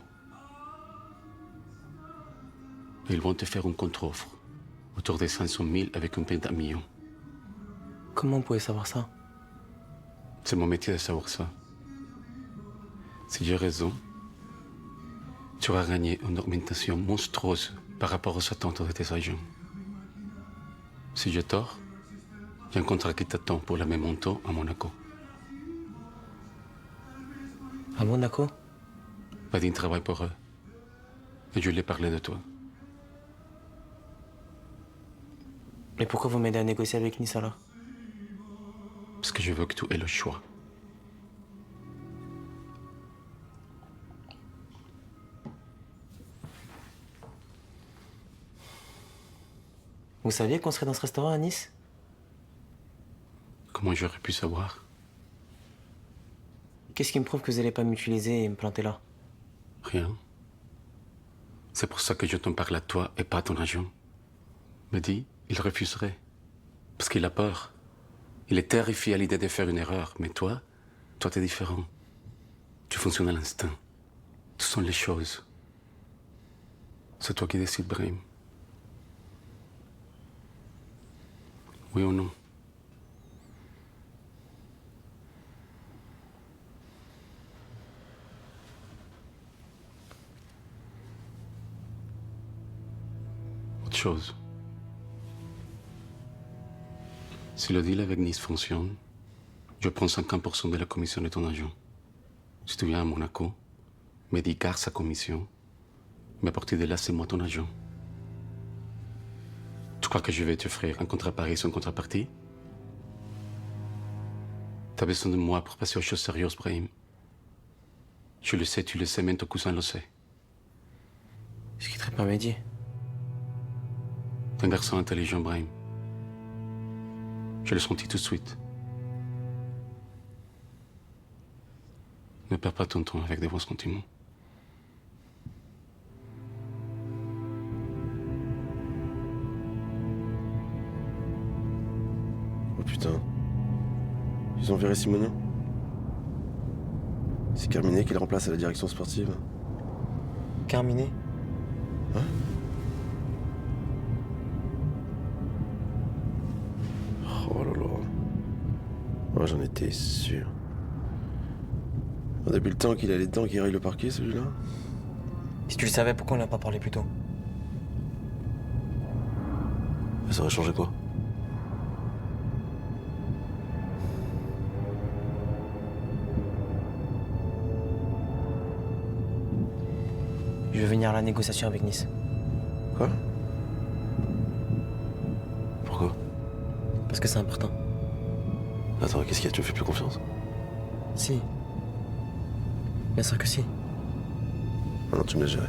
Et ils vont te faire une contre-offre. Autour de 500 000 avec une prime d'1 million. Comment vous pouvez savoir ça? C'est mon métier de savoir ça. Si j'ai raison, tu auras gagné une augmentation monstrueuse par rapport aux attentes de tes agents. Si j'ai tort, il y a un contrat qui t'attend pour le même montant à Monaco. À Monaco? Vadim travaille pour eux. Et je lui ai parlé de toi. Mais pourquoi vous m'aidez à négocier avec Nice alors? Parce que je veux que tu aies le choix. Vous saviez qu'on serait dans ce restaurant à Nice? Comment j'aurais pu savoir? Qu'est-ce qui me prouve que vous n'allez pas m'utiliser et me planter là? Rien. C'est pour ça que je t'en parle à toi et pas à ton agent. Me dit, il refuserait. Parce qu'il a peur. Il est terrifié à l'idée de faire une erreur. Mais toi t'es différent. Tu fonctionnes à l'instinct. Ce sont les choses. C'est toi qui décides, Brahim. Oui ou non? Autre chose. Si le deal avec Nice fonctionne, je prends 50% de la commission de ton agent. Si tu viens à Monaco, Mehdi garde sa commission, mais à partir de là, c'est moi ton agent. Tu crois que je vais t'offrir un contrepartie sans contrepartie? T'as besoin de moi pour passer aux choses sérieuses, Brahim. Je le sais, tu le sais, même ton cousin le sait. Je quitterai pas Mehdi. T'es un garçon intelligent, Brahim. Je l'ai senti tout de suite. Ne perds pas ton temps avec des bons sentiments. Oh putain. Ils ont viré Simonin? C'est Carminet qui le remplace à la direction sportive. Carminet? Hein? Oh là là. Moi j'en étais sûr. Depuis le temps qu'il a les dents qui rayent le parquet, celui-là. Si tu le savais, pourquoi on n'a pas parlé plus tôt? Ça aurait changé quoi? Je vais venir à la négociation avec Nice. Quoi? Pourquoi? Parce que c'est important. Attends, qu'est-ce qu'il y a? Tu me fais plus confiance? Si. Bien sûr que si. Ah non, tu me laisses gérer.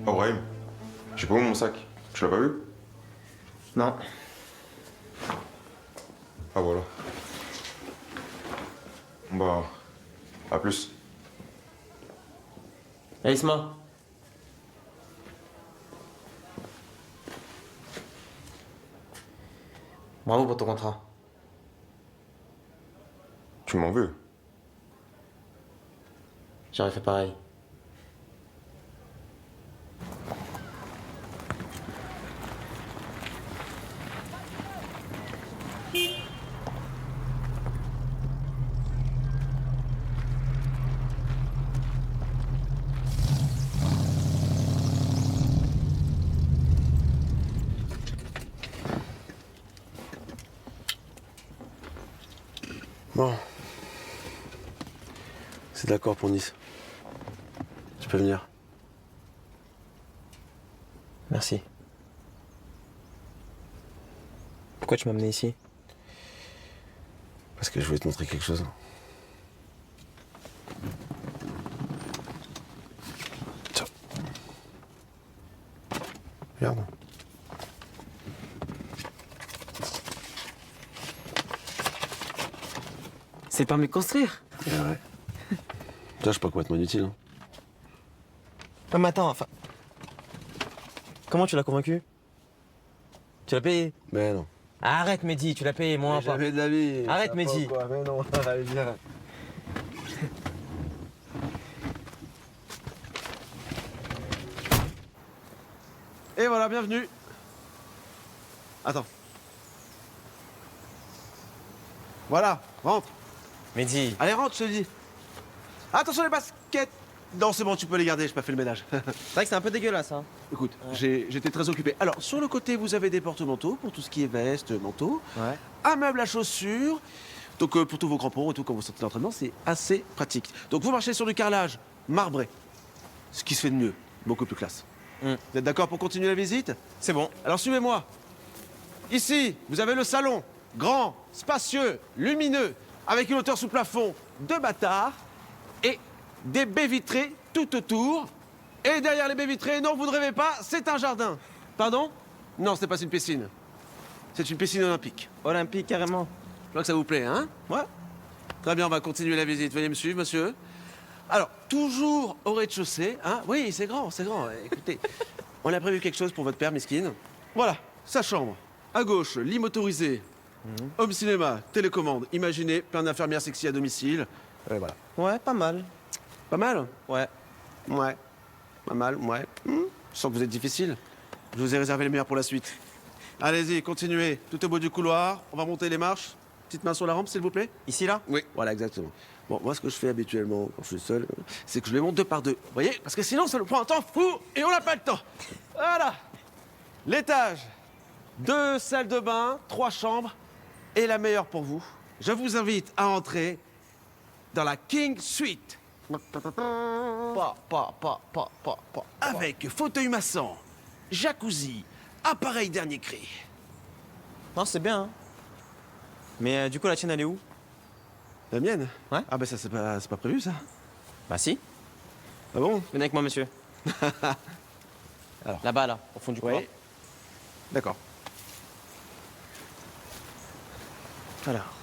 Oh, Brahim, j'ai pas vu mon sac. Tu l'as pas vu? Non. Ah, voilà. Bah, à plus. Hey, Isma. Bravo pour ton contrat. Tu m'en veux? J'aurais fait pareil. Bon. C'est d'accord pour Nice. Tu peux venir. Merci. Pourquoi tu m'as amené ici? Parce que je voulais te montrer quelque chose. Tiens. Regarde. C'est le permis de construire? Ouais. Toi, je suis pas complètement inutile. Hein. Non mais attends, enfin... Comment tu l'as convaincu? Tu l'as payé? Mais non. Arrête Mehdi, tu l'as payé, moi pas. Jamais de la vie. Arrête Mehdi. Mais non, allez viens. Et voilà, bienvenue. Attends. Voilà, rentre. Mehdi. Allez, rentre, je te dis. Attention les baskets. Non, c'est bon, tu peux les garder, j'ai pas fait le ménage. C'est vrai que c'est un peu dégueulasse, hein. Écoute, j'étais très occupé. Alors, sur le côté, vous avez des porte-manteaux pour tout ce qui est veste, manteau. Ouais. Un meuble à chaussures. Donc, pour tous vos crampons et tout, quand vous sortez d'entraînement, c'est assez pratique. Donc, vous marchez sur du carrelage marbré. Ce qui se fait de mieux. Beaucoup plus classe. Vous êtes d'accord pour continuer la visite? C'est bon. Alors, suivez-moi. Ici, vous avez le salon. Grand, spacieux, lumineux, avec une hauteur sous plafond de bâtard et des baies vitrées tout autour. Et derrière les baies vitrées, non, vous ne rêvez pas, c'est un jardin. Pardon? Non, c'est pas une piscine. C'est une piscine olympique. Olympique, carrément. Je crois que ça vous plaît, hein? Ouais. Très bien, on va continuer la visite. Veuillez me suivre, monsieur. Alors, toujours au rez-de-chaussée, hein? Oui, c'est grand, c'est grand. Écoutez, on a prévu quelque chose pour votre père, Miskine. Voilà, sa chambre. À gauche, lit motorisé. Home cinéma, télécommande. Imaginez, plein d'infirmières sexy à domicile. Voilà. Ouais, pas mal. Pas mal? Ouais. Ouais. Pas mal, ouais. Je sens que vous êtes difficile. Je vous ai réservé le meilleur pour la suite. Allez-y, continuez. Tout au bout du couloir. On va monter les marches. Petite main sur la rampe, s'il vous plaît. Ici, là? Oui. Voilà, exactement. Bon, moi, ce que je fais habituellement quand je suis seul, c'est que je les monte 2 par 2. Vous voyez? Parce que sinon, ça nous prend un temps fou et on n'a pas le temps. Voilà. L'étage. 2 salles de bain, 3 chambres, et la meilleure pour vous. Je vous invite à entrer dans la King Suite. Avec fauteuil massant, jacuzzi, appareil dernier cri. Non, c'est bien. Hein. Mais du coup, la tienne, elle est où? La mienne? Ouais. Ah bah ça, c'est pas prévu, ça. Bah si. Ah bon? Venez avec moi, monsieur. Alors. Là-bas, là, au fond du couloir. Oui. D'accord. Alors.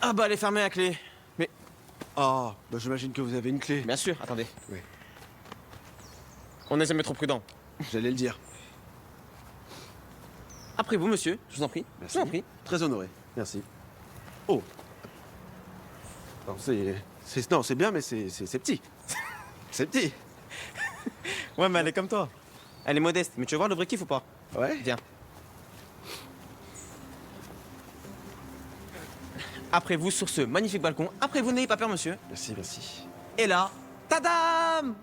Ah bah, elle est fermée à clé. Mais... Oh, bah j'imagine que vous avez une clé. Bien sûr, attendez. Oui. On n'est jamais trop prudent. J'allais le dire. Après vous, monsieur, je vous en prie. Merci. Je vous en prie. Très honoré. Merci. Oh. Non, c'est bien, mais c'est petit. C'est petit. Ouais, mais elle est comme toi. Elle est modeste. Mais tu veux voir le vrai kiff ou pas? Ouais. Viens. Après vous, sur ce magnifique balcon. Après vous, n'ayez pas peur, monsieur. Merci, merci. Et là, tadam!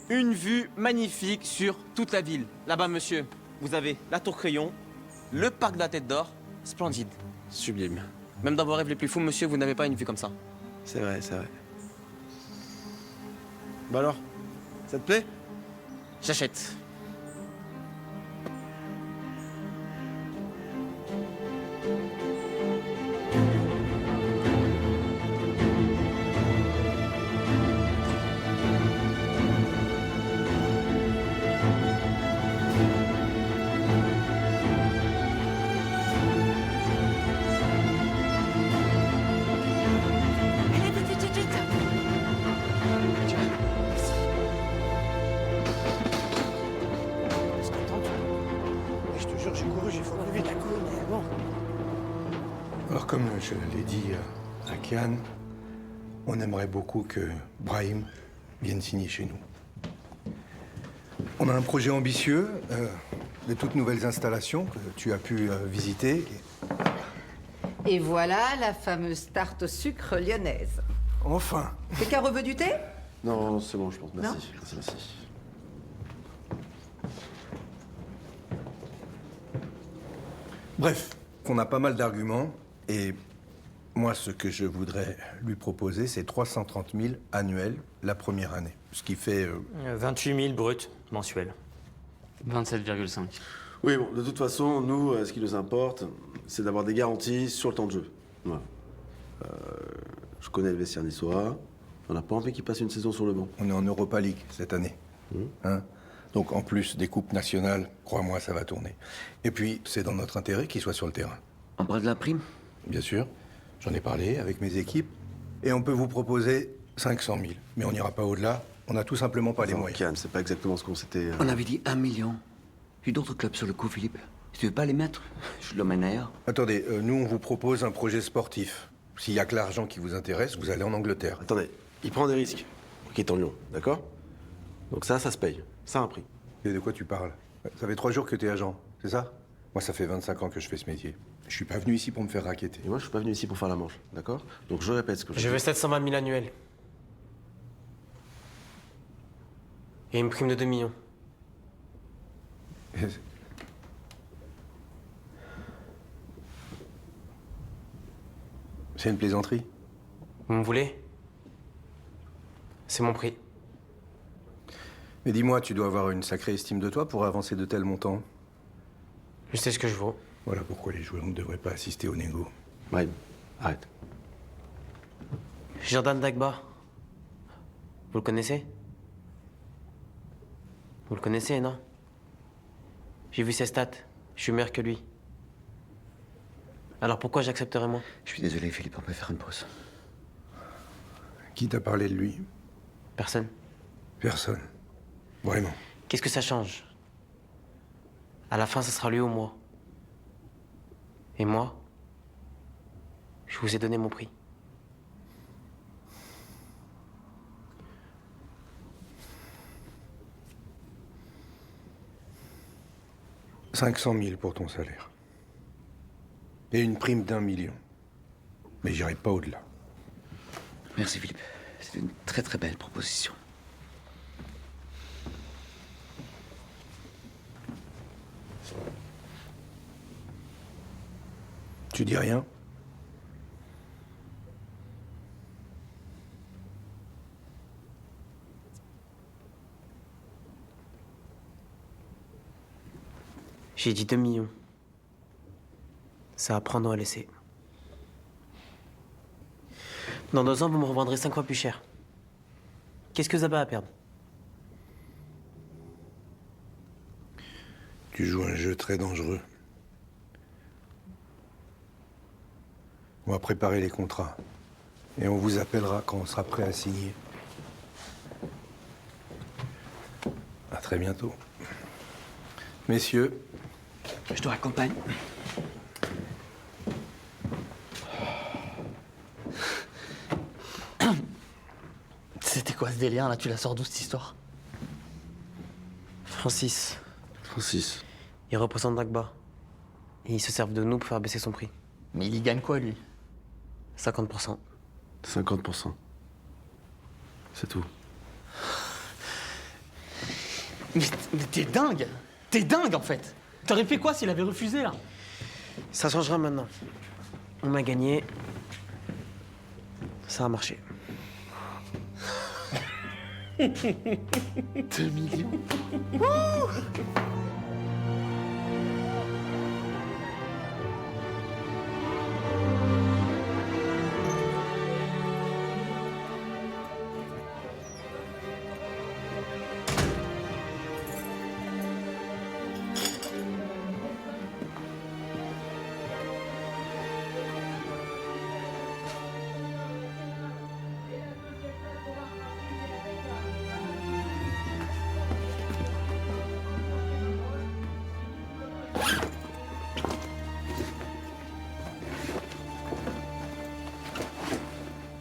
Une vue magnifique sur toute la ville. Là-bas, monsieur, vous avez la Tour Crayon, le parc de la Tête d'Or. Splendide. Sublime. Même dans vos rêves les plus fous, monsieur, vous n'avez pas une vue comme ça. C'est vrai, c'est vrai. Bah alors, ça te plaît? J'achète. Allez, vite, vite, vite, vite. Je te jure, j'ai couru, j'ai fait plus vite. Mais bon. Alors, comme je l'ai dit à Kian, on aimerait beaucoup que Brahim vienne signer chez nous. On a un projet ambitieux, de toutes nouvelles installations que tu as pu visiter. Et voilà la fameuse tarte au sucre lyonnaise. Enfin. Quelqu'un reveut du thé? Non, c'est bon, je pense. Merci. Non. Merci. Bref, on a pas mal d'arguments et moi, ce que je voudrais lui proposer, c'est 330 000 annuels la première année. Ce qui fait... 28 000 bruts mensuels. 27,5. Oui, bon, de toute façon, nous, ce qui nous importe, c'est d'avoir des garanties sur le temps de jeu. Voilà. Je connais le vestiaire niçois. On n'a pas envie qu'il passe une saison sur le banc. On est en Europa League cette année. Hein? Donc en plus des coupes nationales, crois-moi, ça va tourner. Et puis, c'est dans notre intérêt qu'il soit sur le terrain. On parle de la prime? Bien sûr. J'en ai parlé avec mes équipes. Et on peut vous proposer 500 000. Mais on n'ira pas au-delà. On n'a tout simplement pas les moyens. Calme, c'est pas exactement ce qu'on s'était... On avait dit 1 million. J'ai d'autres clubs sur le coup, Philippe. Si tu veux pas les mettre, je l'emmène ailleurs. Attendez, nous, on vous propose un projet sportif. S'il y a que l'argent qui vous intéresse, vous allez en Angleterre. Attendez, il prend des risques pour qu'il est en Lyon, d'accord? Donc ça se paye. Ça a un prix. Et de quoi tu parles? Ça fait 3 jours que t'es agent, c'est ça? Moi, ça fait 25 ans que je fais ce métier. Je suis pas venu ici pour me faire racketter. Et moi, je suis pas venu ici pour faire la manche, d'accord? Donc je répète ce que Je veux 720 000 annuels. Et une prime de 2 millions. C'est une plaisanterie. Vous me voulez? C'est mon prix. Mais dis-moi, tu dois avoir une sacrée estime de toi pour avancer de tels montants. Je sais ce que je vaux. Voilà pourquoi les joueurs ne devraient pas assister au négo. Ouais, arrête. Jordan Dagba. Vous le connaissez? Vous le connaissez, non? J'ai vu ses stats. Je suis meilleur que lui. Alors pourquoi j'accepterais moi? Je suis désolé, Philippe, on peut faire une pause. Qui t'a parlé de lui? Personne. Personne. Vraiment. Qu'est-ce que ça change? À la fin, ce sera lui ou moi. Et moi, je vous ai donné mon prix. « 500 000 pour ton salaire. Et une prime d'1 million. Mais j'irai pas au-delà. » Merci, Philippe. C'est une très très belle proposition. Tu dis rien? J'ai dit 2 millions. Ça à prendre ou à laisser. Dans 2 ans, vous me revendrez 5 fois plus cher. Qu'est-ce que Zaba a à perdre? Tu joues un jeu très dangereux. On va préparer les contrats. Et on vous appellera quand on sera prêt à signer. À très bientôt. Messieurs. Je te raccompagne. C'était quoi ce délire là? Tu la sors d'où cette histoire? Francis. Francis. Il représente Dagba. Et ils se servent de nous pour faire baisser son prix. Mais il y gagne quoi, lui? 50%. 50%. C'est tout. Mais t'es dingue! T'es dingue, en fait! T'aurais fait quoi s'il avait refusé, là? Ça changera maintenant. On a gagné. Ça a marché. 2 millions.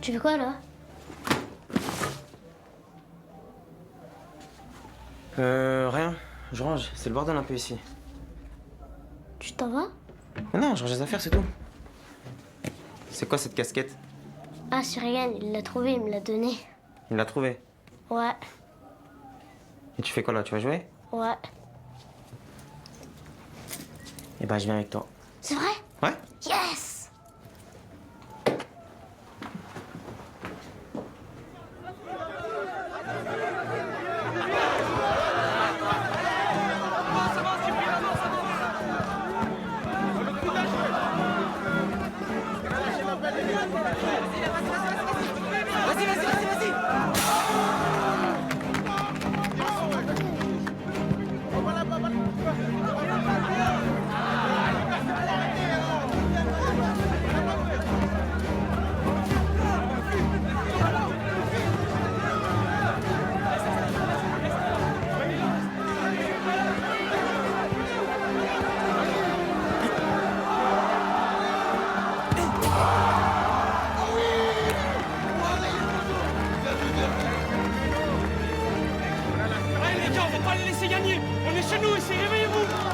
Tu fais quoi là? Rien. Je range. C'est le bordel un peu ici. Tu t'en vas? Mais non, je range les affaires, c'est tout. C'est quoi cette casquette? Ah, c'est Ryan, il l'a trouvé, il me l'a donné. Il l'a trouvée. Ouais, Et tu fais quoi là? Tu vas jouer? ouais. Eh ben, je viens avec toi. C'est vrai? Ouais? Yes! Allez, les gars, on va pas les laisser gagner! On est chez nous ici, réveillez-vous!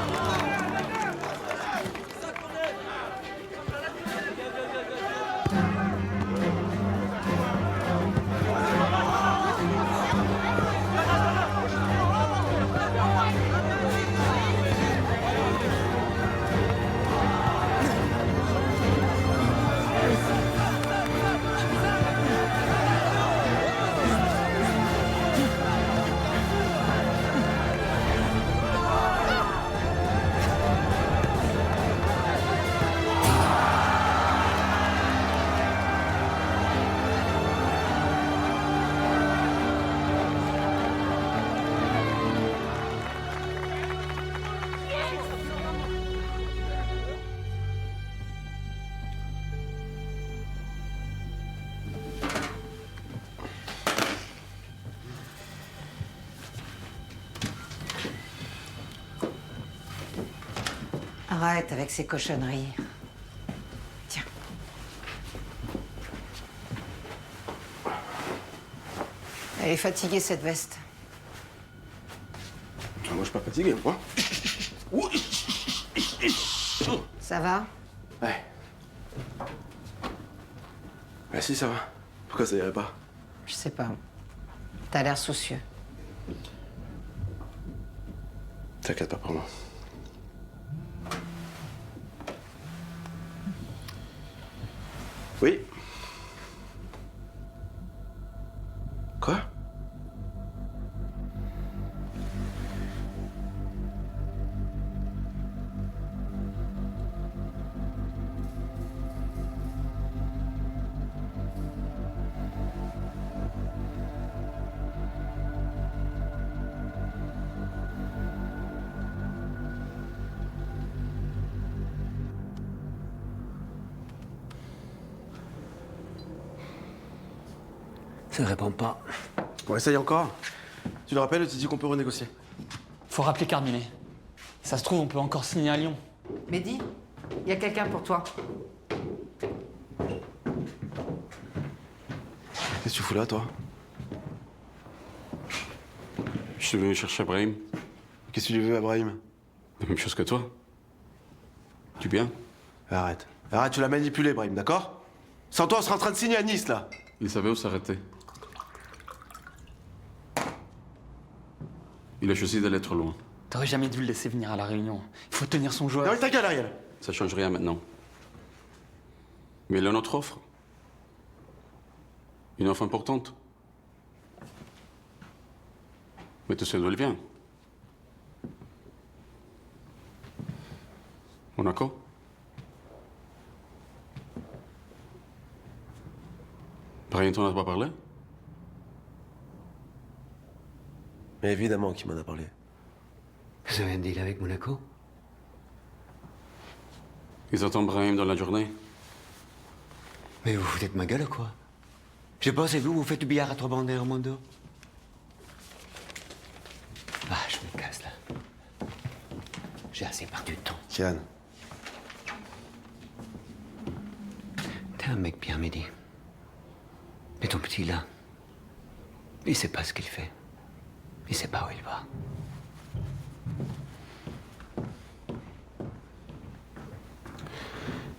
Arrête avec ces cochonneries. Tiens. Elle est fatiguée, cette veste. Moi, je suis pas fatigué, moi. Ça va? Ouais. Ah si, ça va. Pourquoi ça irait pas? Je sais pas. T'as l'air soucieux. T'inquiète pas pour moi. Oui. Quoi? Ça ne répond pas. Bon, essaye encore. Tu le rappelles, tu dis qu'on peut renégocier. Faut rappeler Carminet. Ça se trouve, on peut encore signer à Lyon. Mehdi, il y a quelqu'un pour toi. Qu'est-ce que tu fous là, toi? Je suis venu chercher Brahim. Qu'est-ce que tu veux à Brahim? La même chose que toi. Du bien. Arrête. Arrête, tu l'as manipulé, Brahim, d'accord? Sans toi, on serait en train de signer à Nice, là. Il savait où s'arrêter. Il a choisi d'aller trop loin. T'aurais jamais dû le laisser venir à la réunion. Il faut tenir son joueur. Non, mais ta gueule, Ariel. Ça change rien maintenant. Mais il a notre offre. Une offre importante. Mais tu sais d'où elle vient. Monaco. Brian t'en a pas parlé? Mais évidemment qu'il m'en a parlé. Vous avez un deal avec Monaco? Ils attendent Brahim dans la journée. Mais vous foutez de ma gueule, quoi? Je pense, et vous faites du billard à 3 bandes en Mondo? Ah, je me casse, là. J'ai assez perdu de temps. Kian. T'es un mec bien, Mehdi. Mais ton petit, là, il sait pas ce qu'il fait. Il sait pas où il va.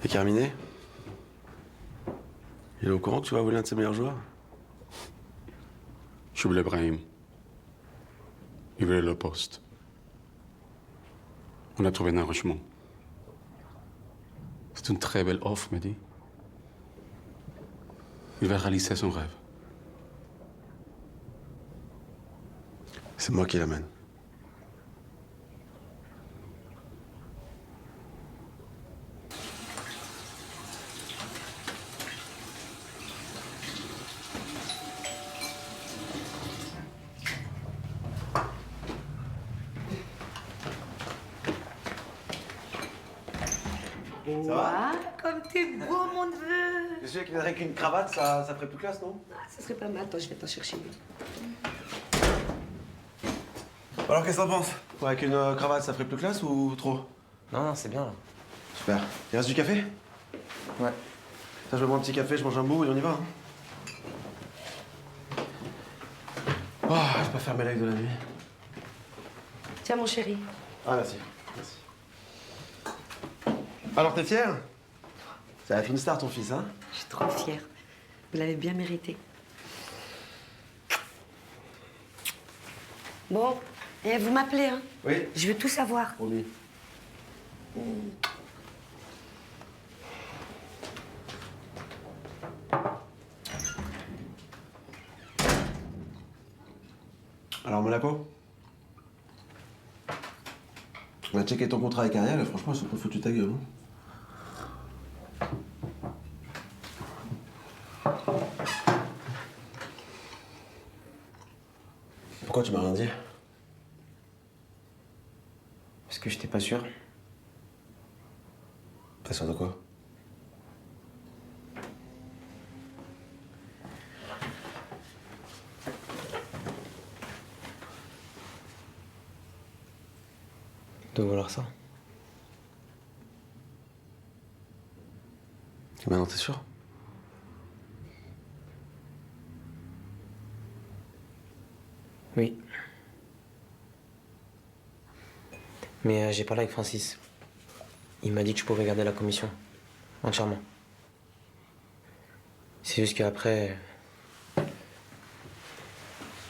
Et Carminet? Il est au courant que tu vas voler un de ses meilleurs joueurs? Je voulais Brahim. Il voulait le poste. On a trouvé un arrangement. C'est une très belle offre, Mehdi. Il va réaliser son rêve. C'est moi qui l'amène. Ça va? Comme t'es beau, mon neveu. Je sais qu'avec une cravate, ça ferait plus classe, non? Ah, ça serait pas mal. Attends, je vais t'en chercher une. Alors, qu'est-ce que t'en penses? Ouais, avec une cravate, ça ferait plus classe ou trop? Non, non, c'est bien là. Super. Il reste du café? Ouais. Ça, je me bois un petit café, je mange un bout et on y va. Hein. Oh, je peux pas fermer l'œil de la nuit. Tiens, mon chéri. Ah, merci. Merci. Alors, t'es fière? C'est la Finstar, ton fils, hein? Je suis trop fière. Vous l'avez bien mérité. Bon, et vous m'appelez, hein? Oui. Je veux tout savoir. Promis. Alors, Monaco? On a checké ton contrat avec Ariel, franchement, ils sont pas foutus ta gueule. Hein. Pourquoi tu m'as rien dit? Parce que j'étais pas sûr. Pas sûr de quoi? De vouloir ça. Et maintenant, t'es sûr? Oui. Mais j'ai parlé avec Francis. Il m'a dit que je pouvais garder la commission. Entièrement. C'est juste qu'après...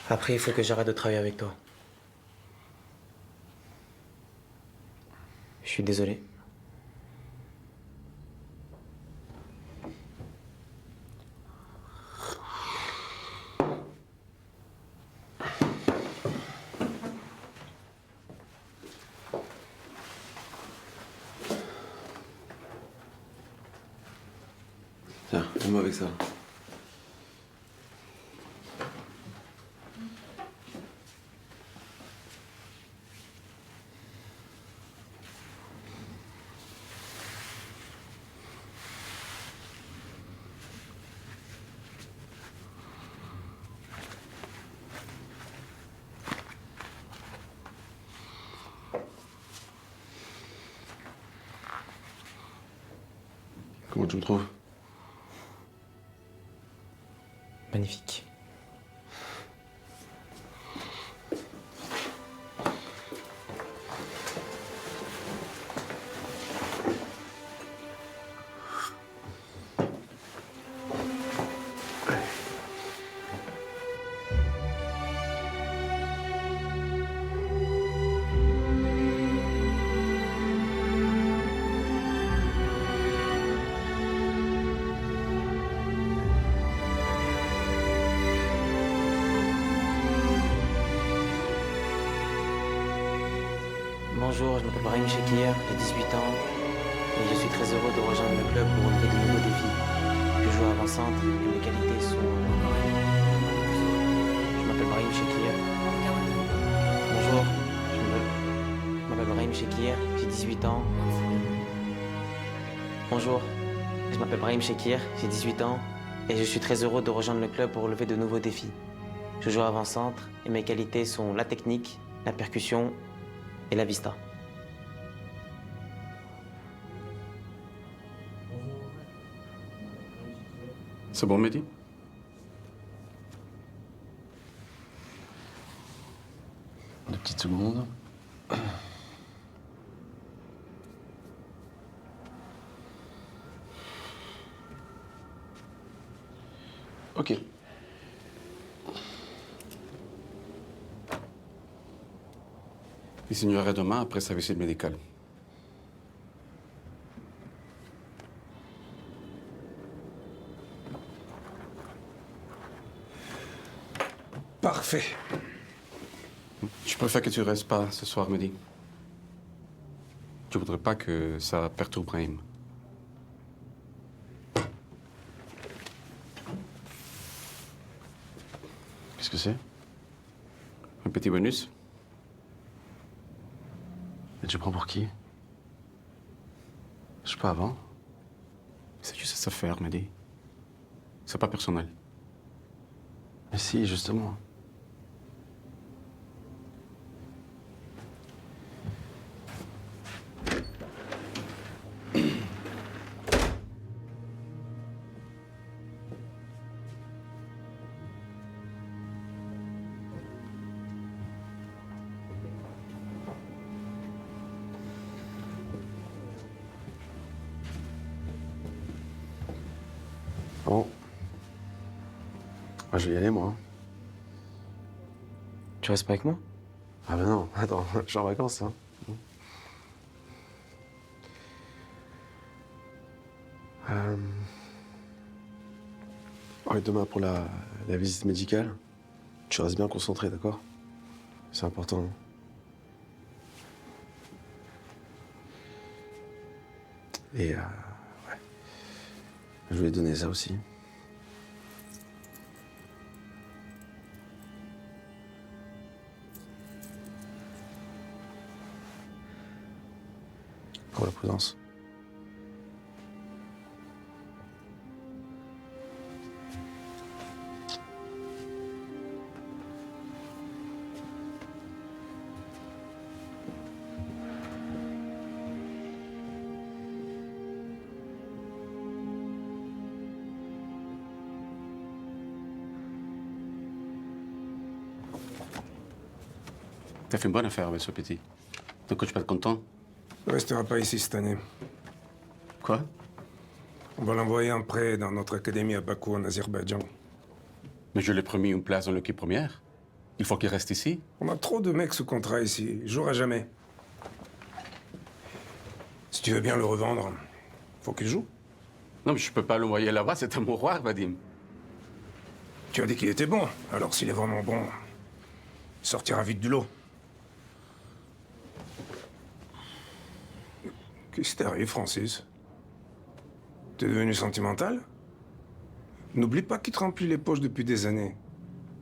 Après, il faut que j'arrête de travailler avec toi. Je suis désolé. Tiens, aide-moi avec ça. Comment tu me trouves? Magnifique. Bonjour, je m'appelle Brahim Chekir, j'ai 18 ans et je suis très heureux de rejoindre le club pour relever de nouveaux défis. Je joue avant-centre et mes qualités sont... Je m'appelle Brahim Chekir. Bonjour, je m'appelle Brahim Chekir, j'ai 18 ans. Bonjour, je m'appelle Brahim Chekir, j'ai 18 ans et je suis très heureux de rejoindre le club pour relever de nouveaux défis. Je joue avant-centre et mes qualités sont la technique, la percussion et la vista. C'est bon, Mehdi? Deux petites secondes. Ok. Il signerait demain après sa visite médicale. Parfait. Je préfère que tu restes pas ce soir, Mehdi. Je voudrais pas que ça perturbe Brahim. Qu'est-ce que c'est? Un petit bonus? Et tu prends pour qui? Je sais pas avant. C'est juste cette affaire, Mehdi. C'est pas personnel. Mais si, justement. Bon. Moi, je vais y aller, moi. Tu restes pas avec moi? Ah ben non, attends, je suis en vacances, hein. Oh, et demain, pour la visite médicale, tu restes bien concentré, d'accord? C'est important. Hein. Et ouais. Je voulais donner ça aussi. Pour la prudence. T'as fait une bonne affaire avec ce petit. Ton coach pas content? Il ne restera pas ici cette année. Quoi? On va l'envoyer en prêt dans notre académie à Bakou, en Azerbaïdjan. Mais je lui ai promis une place dans l'équipe première. Il faut qu'il reste ici. On a trop de mecs sous contrat ici. Il jouera jamais. Si tu veux bien le revendre, faut qu'il joue. Non, mais je peux pas l'envoyer là-bas, c'est un mouroir, Vadim. Tu as dit qu'il était bon. Alors s'il est vraiment bon, il sortira vite du lot. Qu'est-ce qui t'arrive, Francis? T'es devenu sentimental? N'oublie pas qu'il te remplit les poches depuis des années.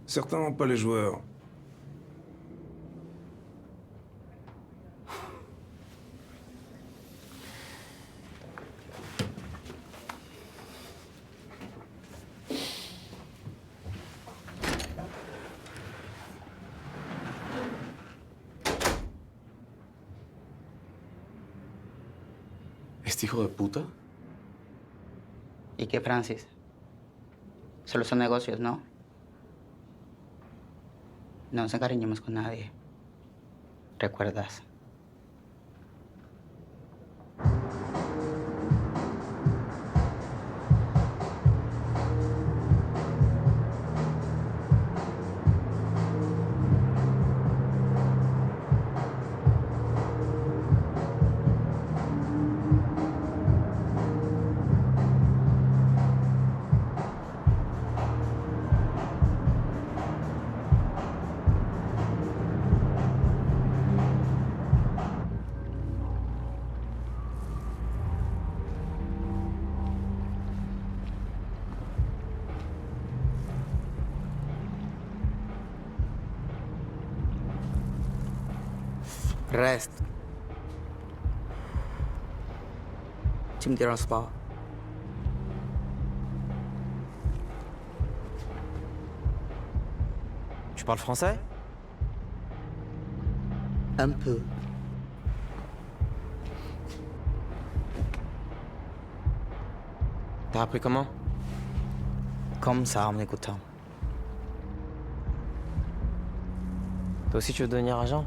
Certains n'ont pas les joueurs. ¿Este hijo de puta? ¿Y qué, Francis? Solo son negocios, ¿no? No nos encariñemos con nadie. ¿Recuerdas? Reste. Tu me déranges pas. Tu parles français? Un peu. T'as appris comment? Comme ça, en écoutant. Toi aussi tu veux devenir agent?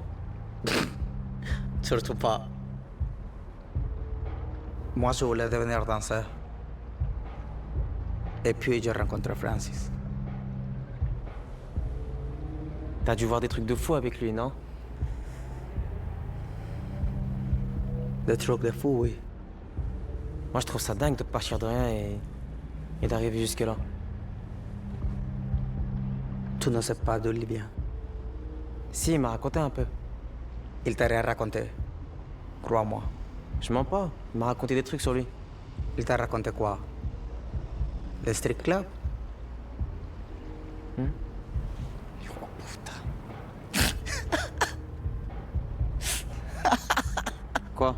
Surtout pas. Moi, je voulais devenir danseur. Et puis, j'ai rencontré Francis. T'as dû voir des trucs de fou avec lui, non? Des trucs de fou, oui. Moi, je trouve ça dingue de partir de rien et d'arriver jusque-là. Tu ne sais pas d'où il vient. Si, il m'a raconté un peu. Il t'a rien raconté. Crois-moi. Je mens pas. Il m'a raconté des trucs sur lui. Il t'a raconté quoi? Le street club? Oh putain. Quoi?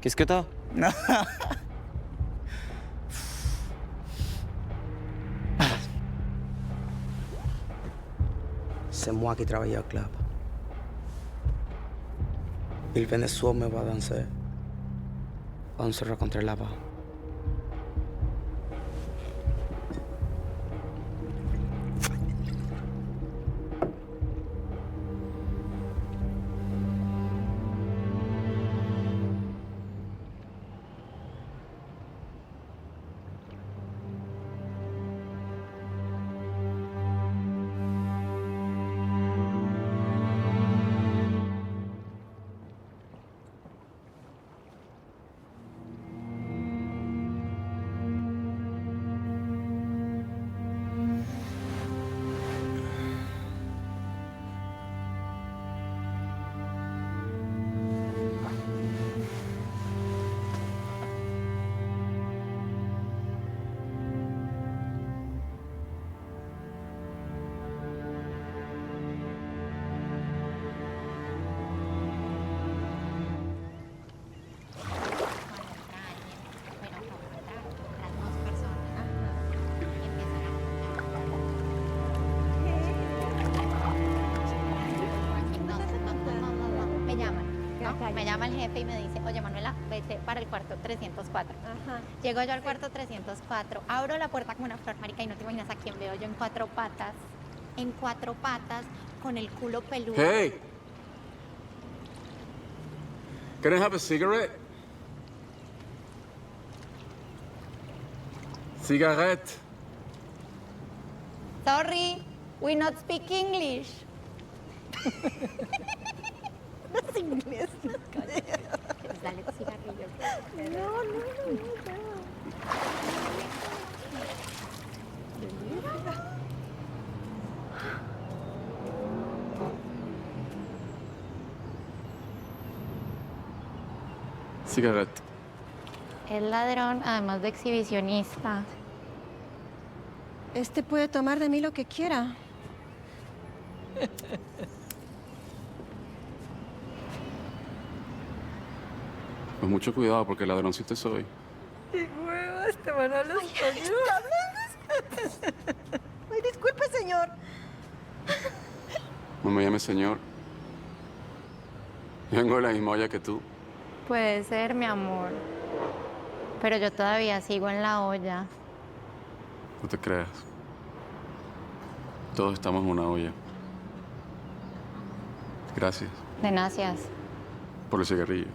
Qu'est-ce que t'as? C'est moi qui travaillais au club. Il venait souvent me voir danser. On se rencontrait là-bas. Me llama el jefe y me dice, oye Manuela, vete para el cuarto 304. Llego yo al cuarto 304, abro la puerta como una flor, marica, y no te imaginas a quién veo yo en cuatro patas, con el culo peludo. Hey! Can I have a cigarette? Cigarette. Sorry, we not speak English. No es inglés. Dale tu cigarrillo. No. Cigarette. es ladrón, además de exhibicionista. Este puede tomar de mí lo que quiera. Pues mucho cuidado porque ladroncito soy. ¡Qué huevas! Te van a los españoles. Ay, disculpe, señor. No me llames señor. Yo vengo de la misma olla que tú. Puede ser, mi amor. Pero yo todavía sigo en la olla. No te creas. Todos estamos en una olla. Gracias De gracias. por el cigarrillo.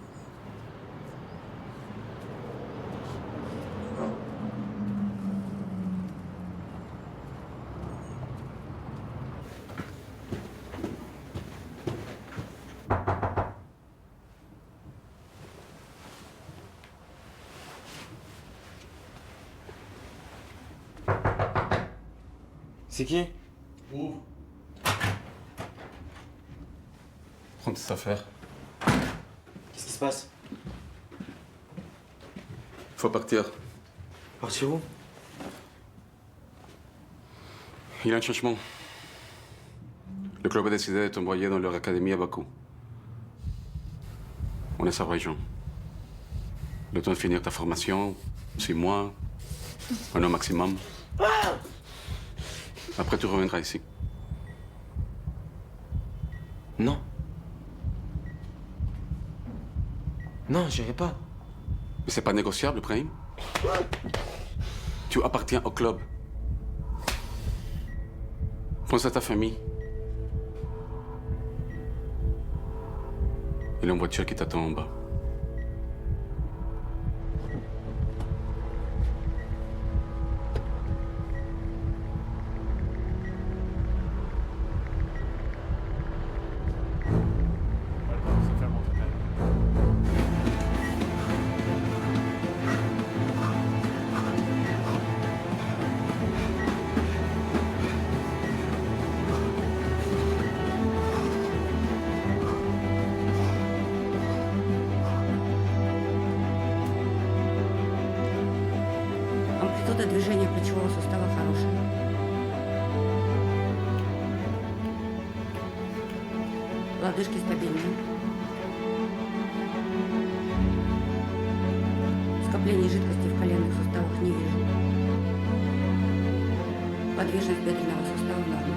C'est qui? Ouvre. Prends tes affaires. Qu'est-ce qui se passe? Faut partir. Partir où? Il y a un changement. Le club a décidé de t'envoyer dans leur académie à Bakou, en Azerbaïdjan. Le temps de finir ta formation, 6 mois, un an maximum. Après, tu reviendras ici. Non. Non, j'irai pas. Mais c'est pas négociable, Brahim. Tu appartiens au club. Pense à ta famille. Et la voiture qui t'attend en bas. Амплитуда движения плечевого сустава хорошая. Лодыжки стабильные. Скоплений жидкости в коленных суставах не вижу. Подвижность бедренного сустава норма.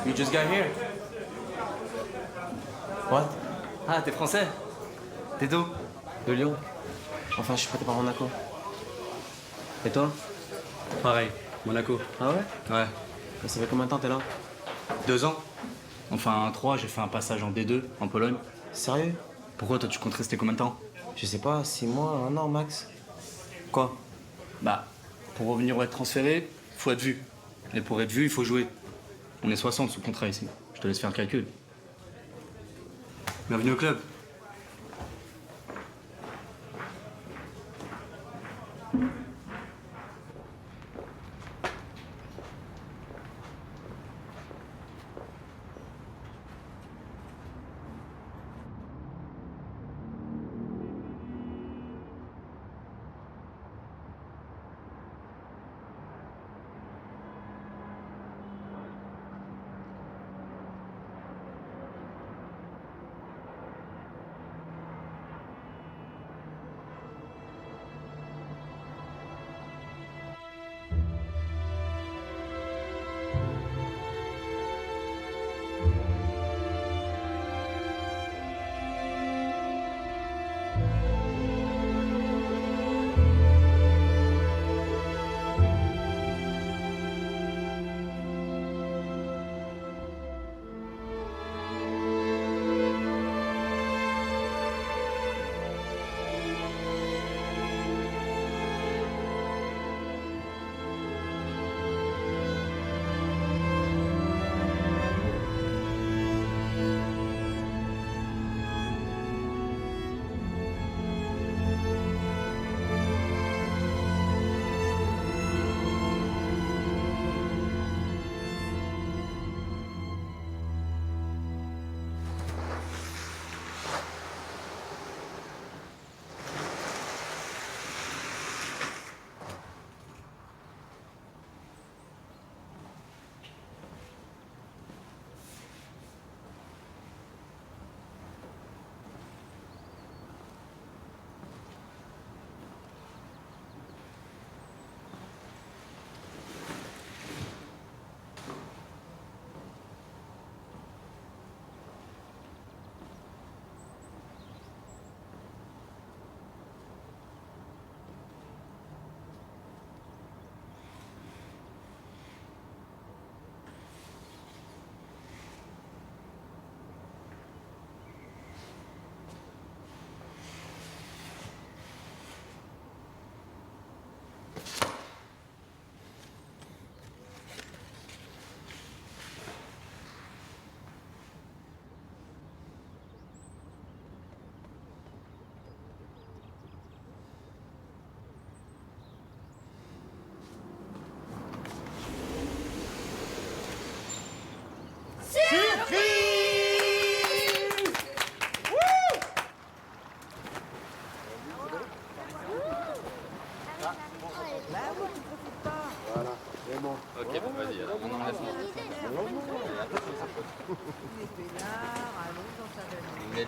You just got here. What? Ah, t'es français? T'es d'où? De Lyon. Enfin, je suis prêté par Monaco. Et toi? Pareil, Monaco. Ah ouais? Ouais. Et ça fait combien de temps t'es là? 2 ans. Enfin, 3, j'ai fait un passage en D2, en Pologne. Sérieux? Pourquoi toi tu comptes rester combien de temps? Je sais pas, 6 mois, 1 an max. Quoi? Bah, pour revenir ou être transféré, faut être vu. Et pour être vu, il faut jouer. On est 60 sous contrat ici. Je te laisse faire le calcul. Bienvenue au club.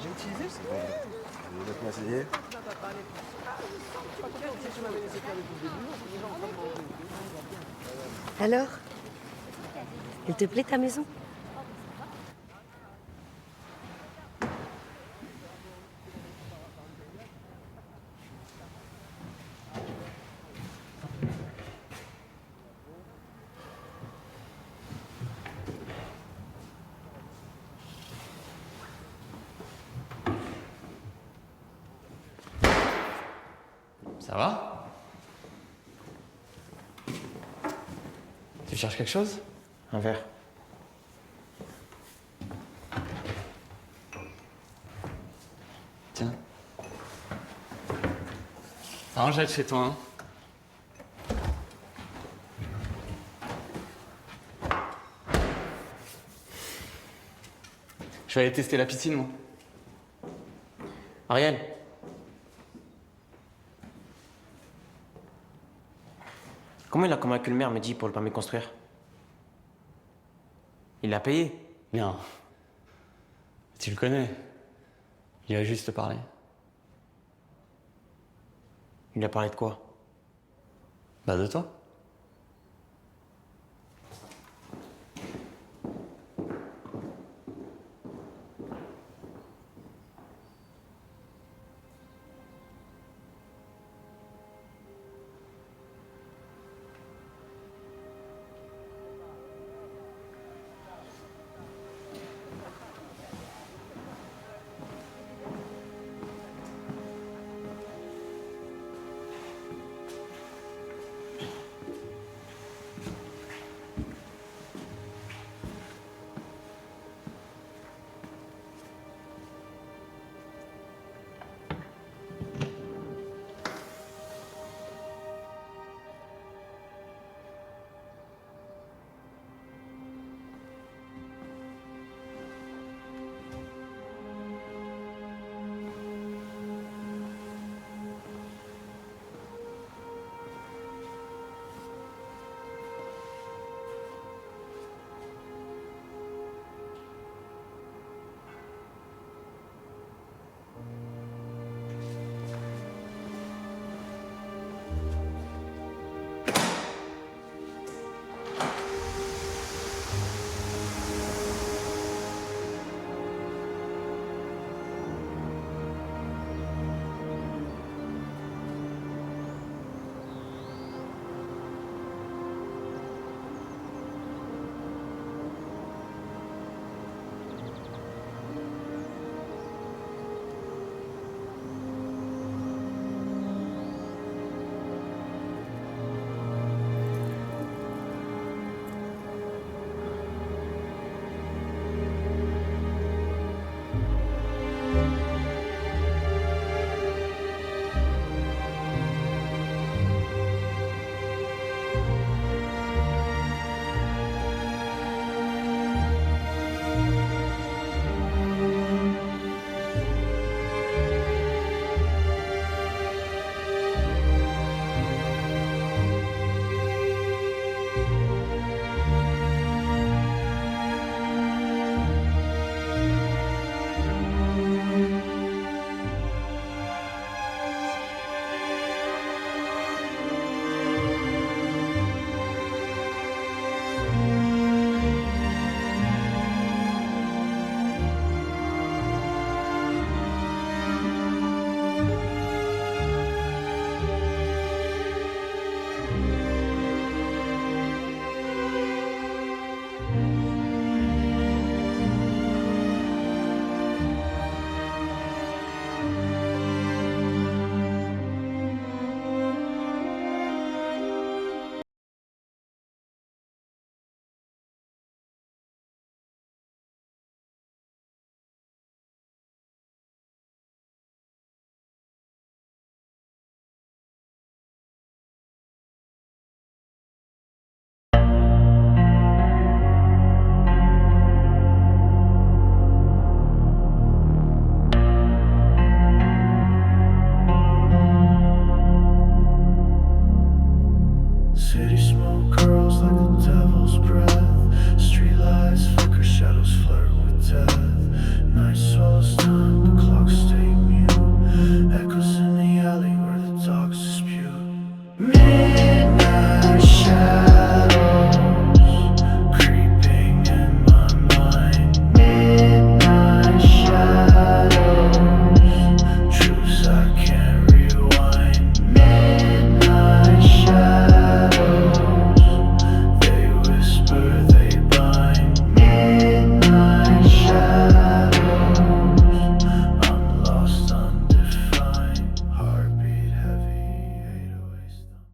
J'ai utilisé, c'est bon. Laisse-moi essayer. Alors, elle te plaît ta maison? Ça va? Tu cherches quelque chose? Un verre. Tiens. Rangette chez toi, hein. Je vais aller tester la piscine, moi. Ariel. Comment il a convaincu le maire, me dit, pour le permis de construire? Il l'a payé? Non. Tu le connais. Il a juste parlé. Il a parlé de quoi? Bah de toi.